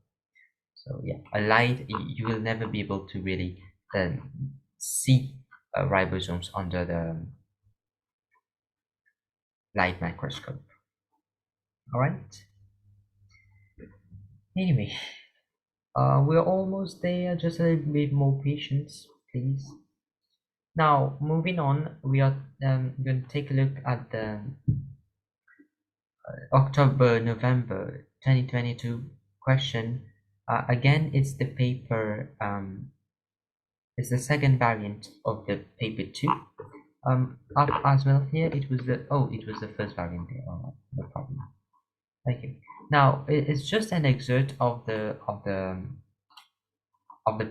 So yeah, a light you will never be able to really see ribosomes under the light microscope. All right. Anyway, we're almost there. Just a little bit more patience, please. Now, moving on, we are going to take a look at the October-November 2022 question. Again, it's the paper, it's the second variant of the paper 2. Up as well here, it was the first variant there. Oh, no problem. Okay. Now, it's just an excerpt of the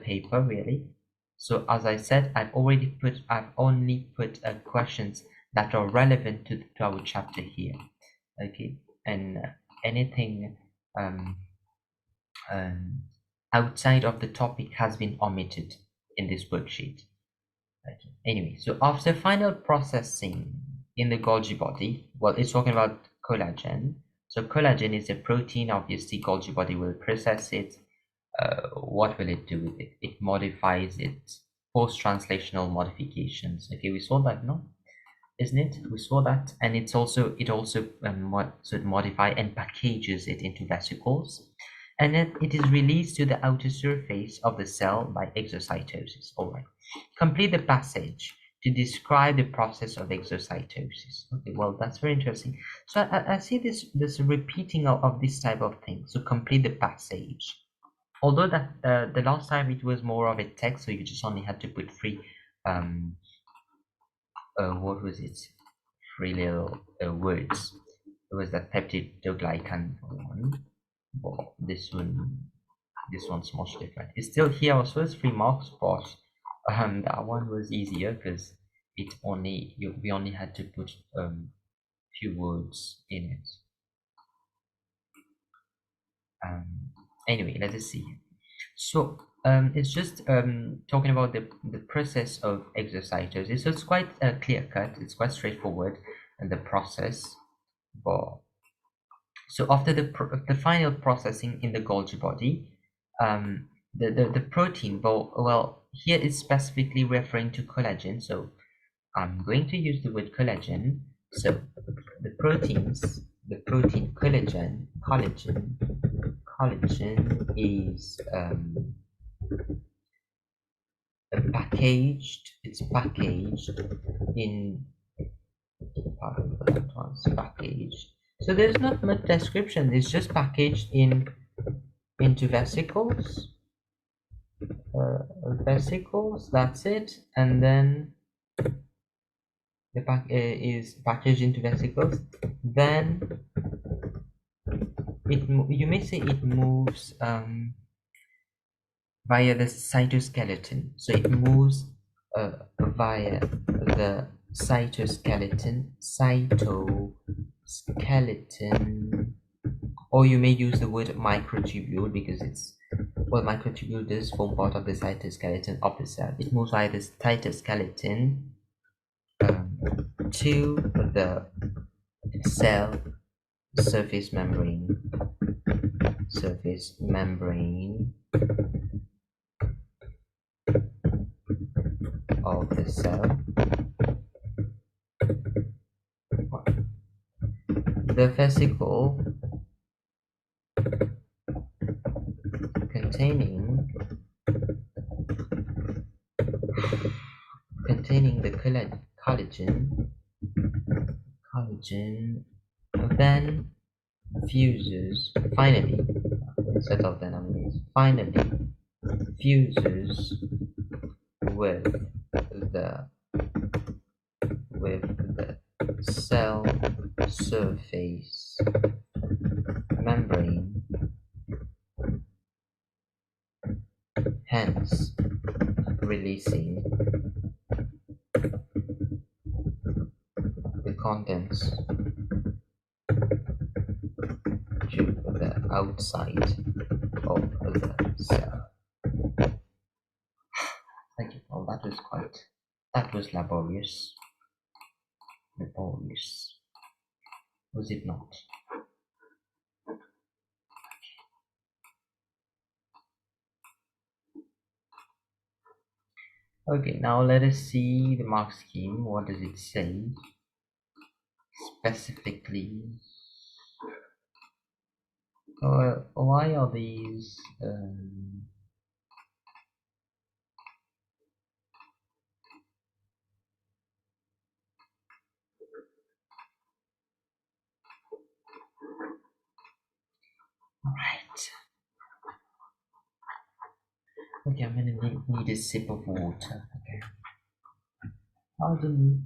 paper really. So as I said, I've only put questions that are relevant to our chapter here. Okay, and anything um, um, outside of the topic has been omitted in this worksheet. Okay. Anyway, so after final processing in the Golgi body, well, it's talking about collagen. So collagen is a protein. Obviously, Golgi body will process it. What will it do with it? It modifies it, post-translational modifications. Okay, we saw that, no? Isn't it? We saw that, and it also modify and packages it into vesicles, and then it is released to the outer surface of the cell by exocytosis. All right. Complete the passage to describe the process of exocytosis. Okay, well, that's very interesting. So I see this repeating of this type of thing. So complete the passage. Although that the last time it was more of a text, so you just only had to put three, um, what was it? Three little words. It was that peptidoglycan one. Well, this one's much different. It's still here also, it's 3 marks, but that one was easier because we only had to put few words in it. Um, anyway, let us see. So it's just talking about the process of exocytosis. So it's quite clear cut. It's quite straightforward, and the process. But so after the final processing in the Golgi body, the protein. Well, here it's specifically referring to collagen. So I'm going to use the word collagen. So the protein collagen is it's packaged in packaged. So there's not much description. It's just packaged into vesicles. That's it. And then the pack is packaged into vesicles. Then you may say it moves via the cytoskeleton. So it moves via the cytoskeleton, or you may use the word microtubule because microtubule does form part of the cytoskeleton of the cell. It moves via the cytoskeleton to the cell surface membrane, surface membrane of the cell. The vesicle containing the collagen then fuses finally instead of then finally fuses with the cell surface membrane, hence releasing the contents to the outside of the cell. Thank you. Well, that was laborious. Laborious. Was it not? Okay, now let us see the mark scheme. What does it say specifically? Why are these right? Okay, I'm gonna need a sip of water. Okay. Pardon me.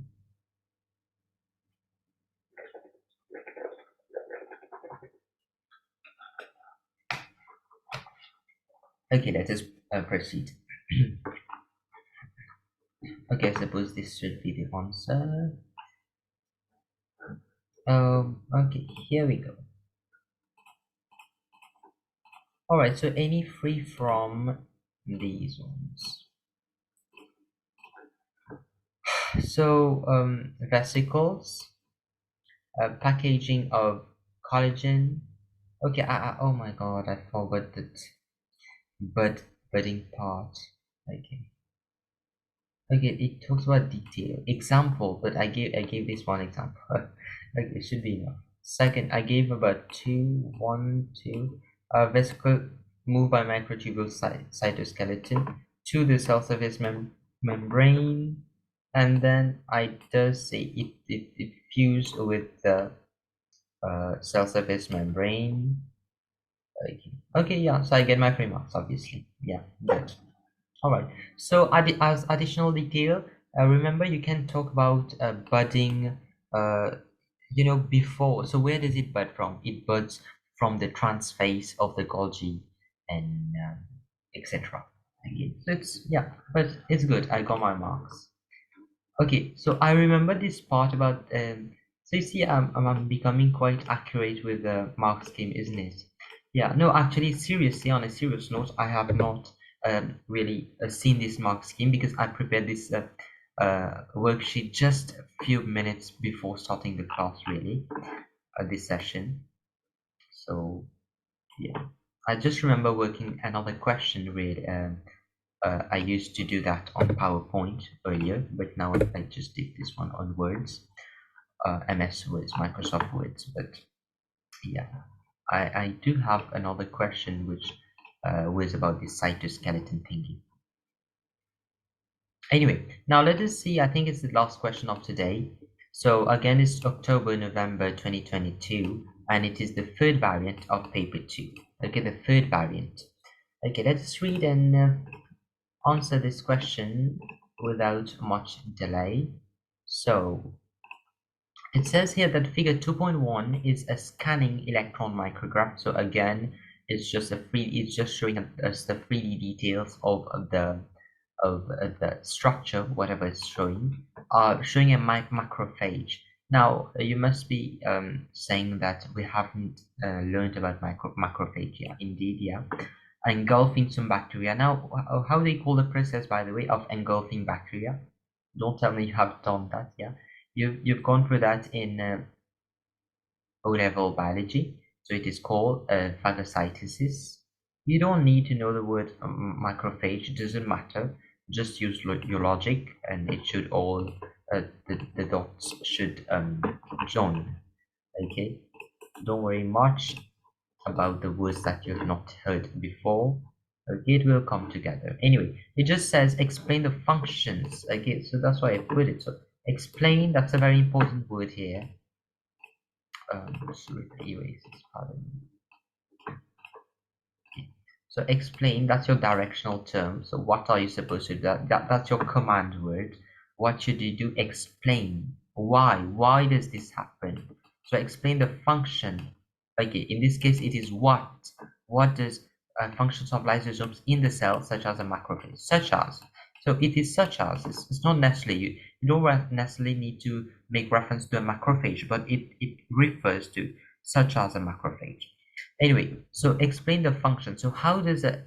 Okay, let us proceed. Okay, I suppose this should be the answer. Okay, here we go. All right, so any free from these ones. So vesicles, packaging of collagen. Okay, oh my god, I forgot that budding part. Okay. Okay, it talks about detail. Example, but I gave this one example. Okay, it should be enough. Second, I gave about two. Vesicle moved by microtubule cytoskeleton to the cell surface membrane, and then I does say it fused with the cell surface membrane. Okay, yeah. So I get my 3 marks, obviously. Yeah, good. All right. So as additional detail, remember you can talk about budding, uh, before. So where does it bud from? It buds from the transphase of the Golgi and etc. Okay. So yeah, but it's good. I got my marks. Okay. So I remember this part about so you see, I'm becoming quite accurate with the mark scheme, isn't it? Yeah, no, actually, seriously, on a serious note, I have not really seen this mark scheme because I prepared this worksheet just a few minutes before starting the class, really, this session. So, yeah, I just remember working another question, really. I used to do that on PowerPoint earlier, but now I just did this one on Words, MS Words, Microsoft Words, but yeah. I do have another question which was about the cytoskeleton thingy. Anyway, now let us see. I think it's the last question of today. So again, it's October-November 2022, and it is the third variant of paper 2. Okay, the third variant. Okay, let's read and answer this question without much delay. So it says here that figure 2.1 is a scanning electron micrograph. So again, it's just showing us the 3D details of the structure, whatever it's showing, showing a macrophage. Now you must be saying that we haven't learned about macrophage. Yeah, indeed, yeah. Engulfing some bacteria. Now, how they call the process, by the way, of engulfing bacteria? Don't tell me you have done that. Yeah, you've gone through that in O-level biology. So it is called phagocytosis. You don't need to know the word macrophage. It doesn't matter. Just use your logic, and it should all the dots should join. Okay, don't worry much about the words that you've not heard before. Okay, it will come together. Anyway, it just says explain the functions. Okay, so that's why I put it. So explain, that's a very important word here. Sorry, erase this, pardon me. So explain, that's your directional term. So what are you supposed to do? That's your command word. What should you do? Explain. Why? Why does this happen? So explain the function. Okay, in this case, it is what. What does functions of lysosomes in the cell, such as a macrophage, such as. So it is such as. It's not necessarily, you don't necessarily need to make reference to a macrophage, but it refers to such as a macrophage. Anyway, so explain the function. So how does a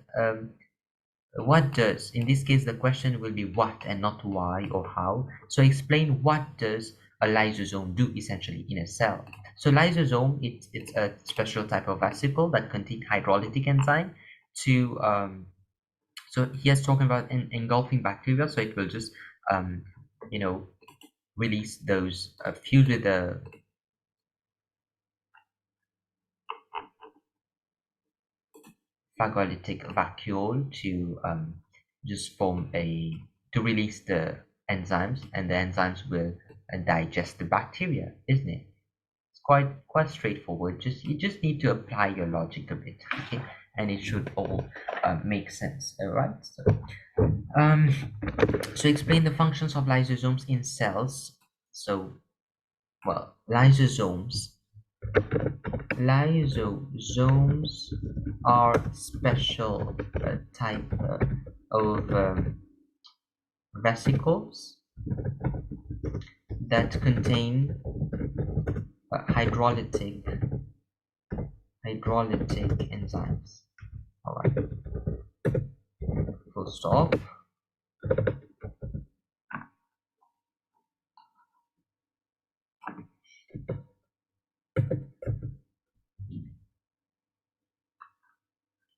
what does, in this case the question will be what and not why or how. So explain what does a lysosome do essentially in a cell. So lysosome, it's a special type of vesicle that contain hydrolytic enzyme to so here's talking about engulfing bacteria, so it will just um you know release those fused with the phagolytic vacuole to just form a to release the enzymes, and the enzymes will digest the bacteria, isn't it? It's quite straightforward. Just you just need to apply your logic a bit, okay, and it should all make sense. All right. Um, so explain the functions of lysosomes in cells. So, well, lysosomes are special type of vesicles that contain hydrolytic enzymes. All right, full stop.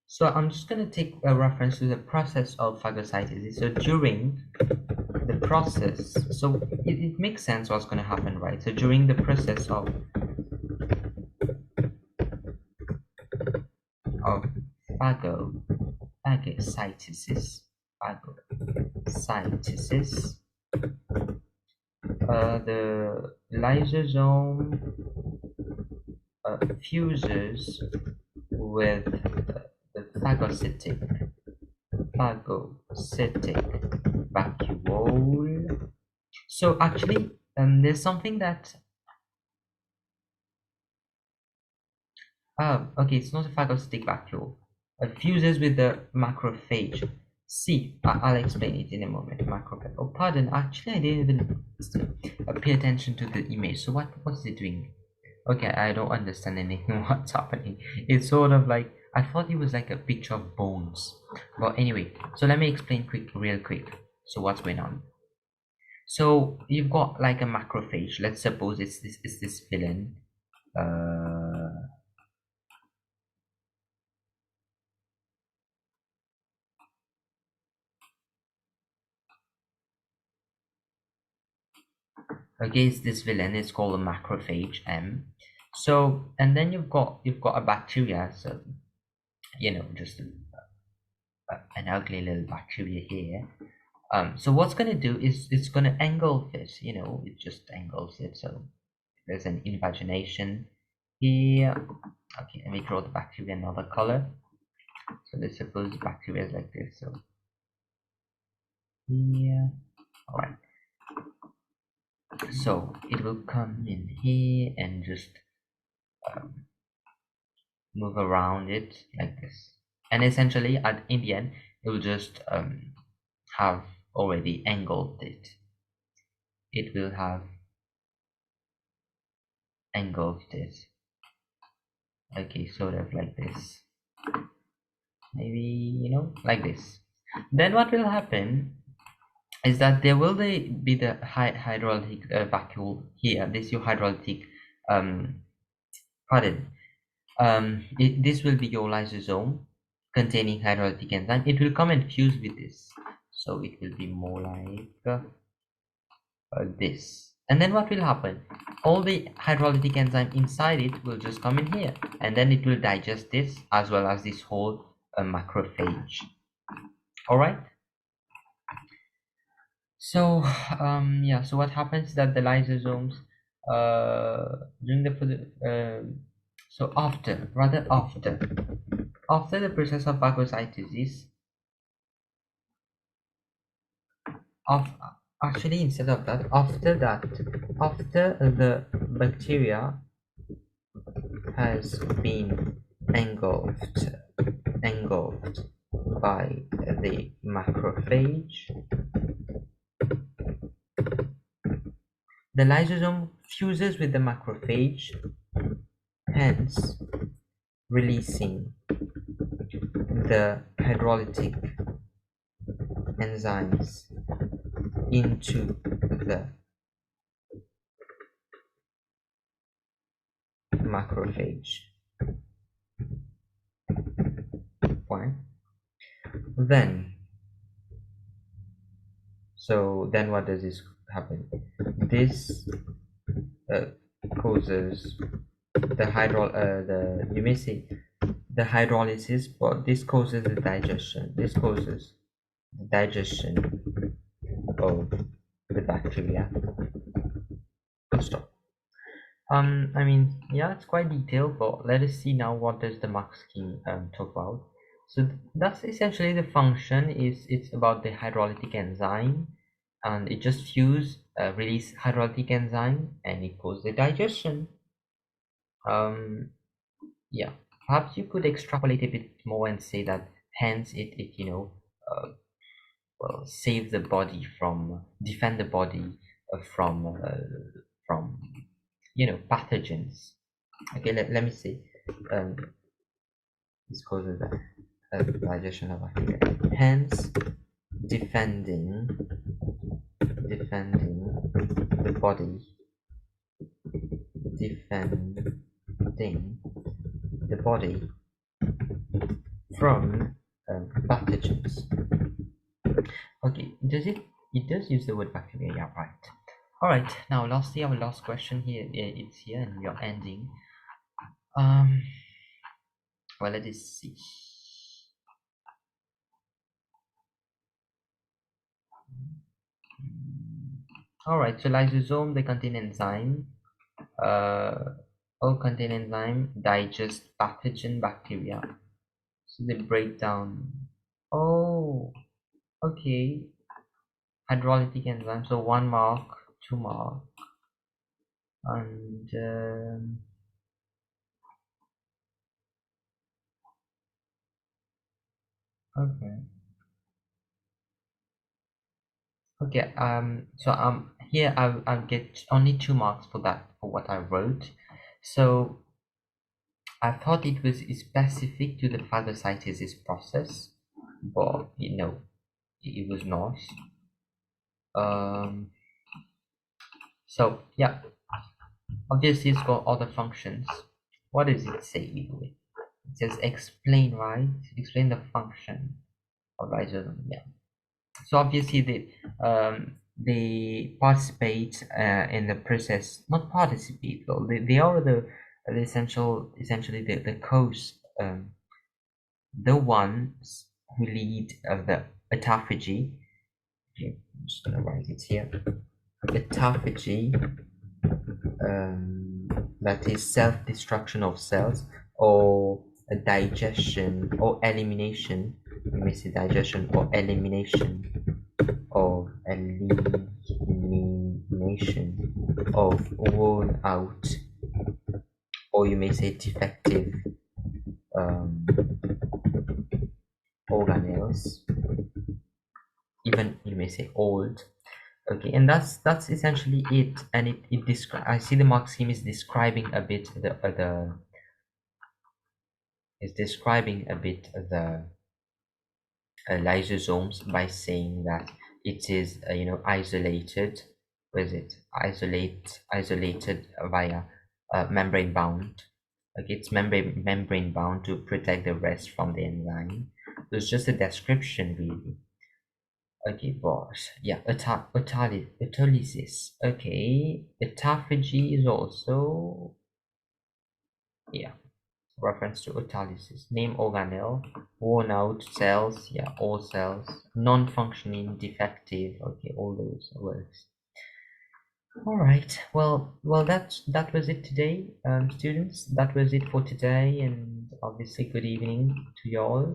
So I'm just going to take a reference to the process of phagocytosis. So during the process, so it makes sense what's going to happen, right? So during the process of phagocytosis, the lysosome fuses with the phagocytic vacuole. So actually, there's something that okay, it's not a phagocytic vacuole. It fuses with the macrophage. See, I'll explain it in a moment. Macrophage. Oh, pardon. Actually, I didn't even pay attention to the image. So what's it doing? Okay, I don't understand anything what's happening. It's sort of like I thought it was like a picture of bones. But anyway, so let me explain real quick. So what's going on? So you've got like a macrophage. Let's suppose it's this villain. Against this villain is called a macrophage M. So and then you've got a bacteria, so just an ugly little bacteria here. So what's gonna do is it's gonna engulf it, it just engulfs it. So there's an invagination here. Okay, let me draw the bacteria another color. So let's suppose bacteria is like this. So here, all right. So it will come in here and just move around it like this, and essentially in the end it will just have already engulfed it. It will have engulfed it. Okay, sort of like this, maybe like this. Then what will happen is that there will be the hydraulic vacuole here. This your hydraulic pardon. This will be your lysosome containing hydrolytic enzyme. It will come and fuse with this, so it will be more like this. And then what will happen? All the hydrolytic enzyme inside it will just come in here, and then it will digest this as well as this whole macrophage. All right. So yeah. So what happens that the lysosomes during so after the process of phagocytosis of actually instead of that after the bacteria has been engulfed by the macrophage, the lysosome fuses with the macrophage, hence releasing the hydrolytic enzymes into the macrophage. Fine. Then what does this happen? This causes you may say the hydrolysis, but this causes the digestion. This causes the digestion of the bacteria. Good stop. I mean, yeah, it's quite detailed, but let us see now what does the Mark scheme talk about. So that's essentially the function. It's about the hydrolytic enzyme, and it just release hydrolytic enzyme, and it causes the digestion. Yeah, perhaps you could extrapolate a bit more and say that hence it uh, well, save the body from defend the body from pathogens. Okay, let me see. Um, this causes the digestion of bacteria. Hence, defending the body, defending the body from pathogens. Okay, it does use the word bacteria, yeah, right. All right, now lastly, our last question here, it's here, and we are ending. Well, let us see. All right, so lysosome, they contain enzyme. All contain enzyme digest pathogen bacteria. So they break down. Oh, okay. Hydrolytic enzyme. So 1 mark, 2 mark, and okay, okay. So here I'll get only 2 marks for that for what I wrote. So I thought it was specific to the phagocytosis process, but it was not. Um, so yeah, obviously it's got other functions. What does it say either way? It says explain, right? Explain the function of lysosome. Yeah. So obviously they participate in the process. Not participate though. They are the essentially the cause, the ones who lead of the autophagy. Okay, I'm just gonna write it here. Autophagy, that is self-destruction of cells, or a digestion or elimination. You may say digestion or elimination of worn out, or you may say defective um, organelles. Even you may say old. Okay, and that's essentially it. And it describe. I see the mark scheme is describing a bit the is describing a bit the lysosomes by saying that it is isolated. What is it? Isolated via membrane bound. Okay, it's membrane bound to protect the rest from the enzyme. So it's just a description, really. Okay, but yeah, autolysis. Okay, autophagy is also, yeah, reference to autolysis. Name organelle, worn out cells, yeah, all cells, non-functioning, defective. Okay, all those words. All right. Well, that was it today, students. That was it for today, and obviously, good evening to you all.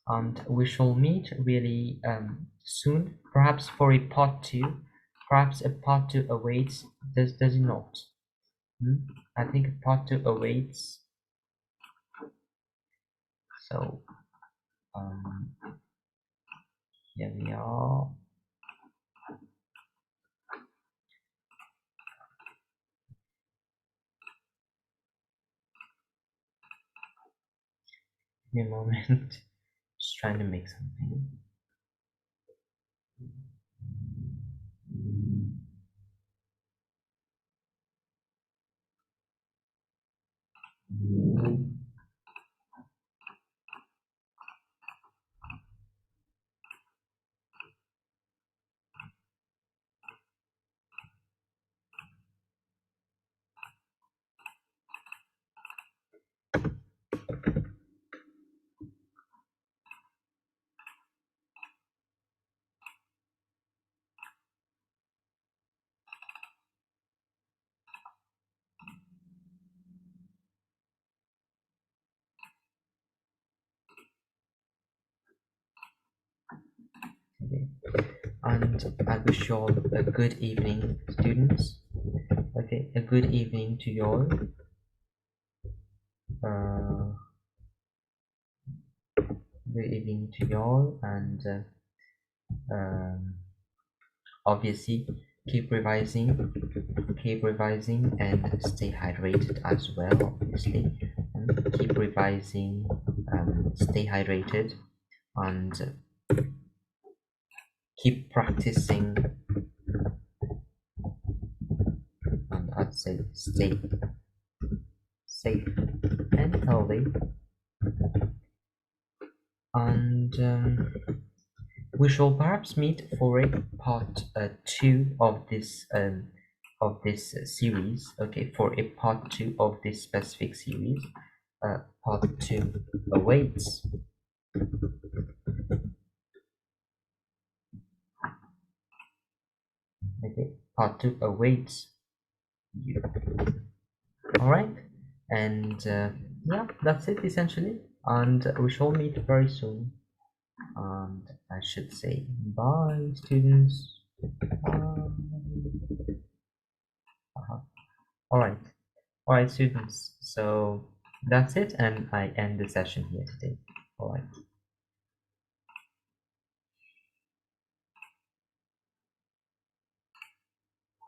And we shall meet really soon, perhaps for a part two. Perhaps a part two awaits. Does it not? Hmm? I think a part two awaits. So um, here we are. Give me a moment. Just trying to make something. Okay. And I wish you all a good evening, students. Okay, a good evening to you all. Uh, good evening to you all, and obviously keep revising, and stay hydrated as well. Obviously, and keep revising, stay hydrated, and keep practicing, and I'd say stay safe and healthy, and we shall perhaps meet for a part two of this series. Okay, for a part two of this specific series. Part two awaits. Okay, part two awaits you. All right, and yeah, that's it essentially, and we shall meet very soon. And I should say bye, students. Bye. Uh-huh. All right. All right, students. So that's it, and I end the session here today. All right.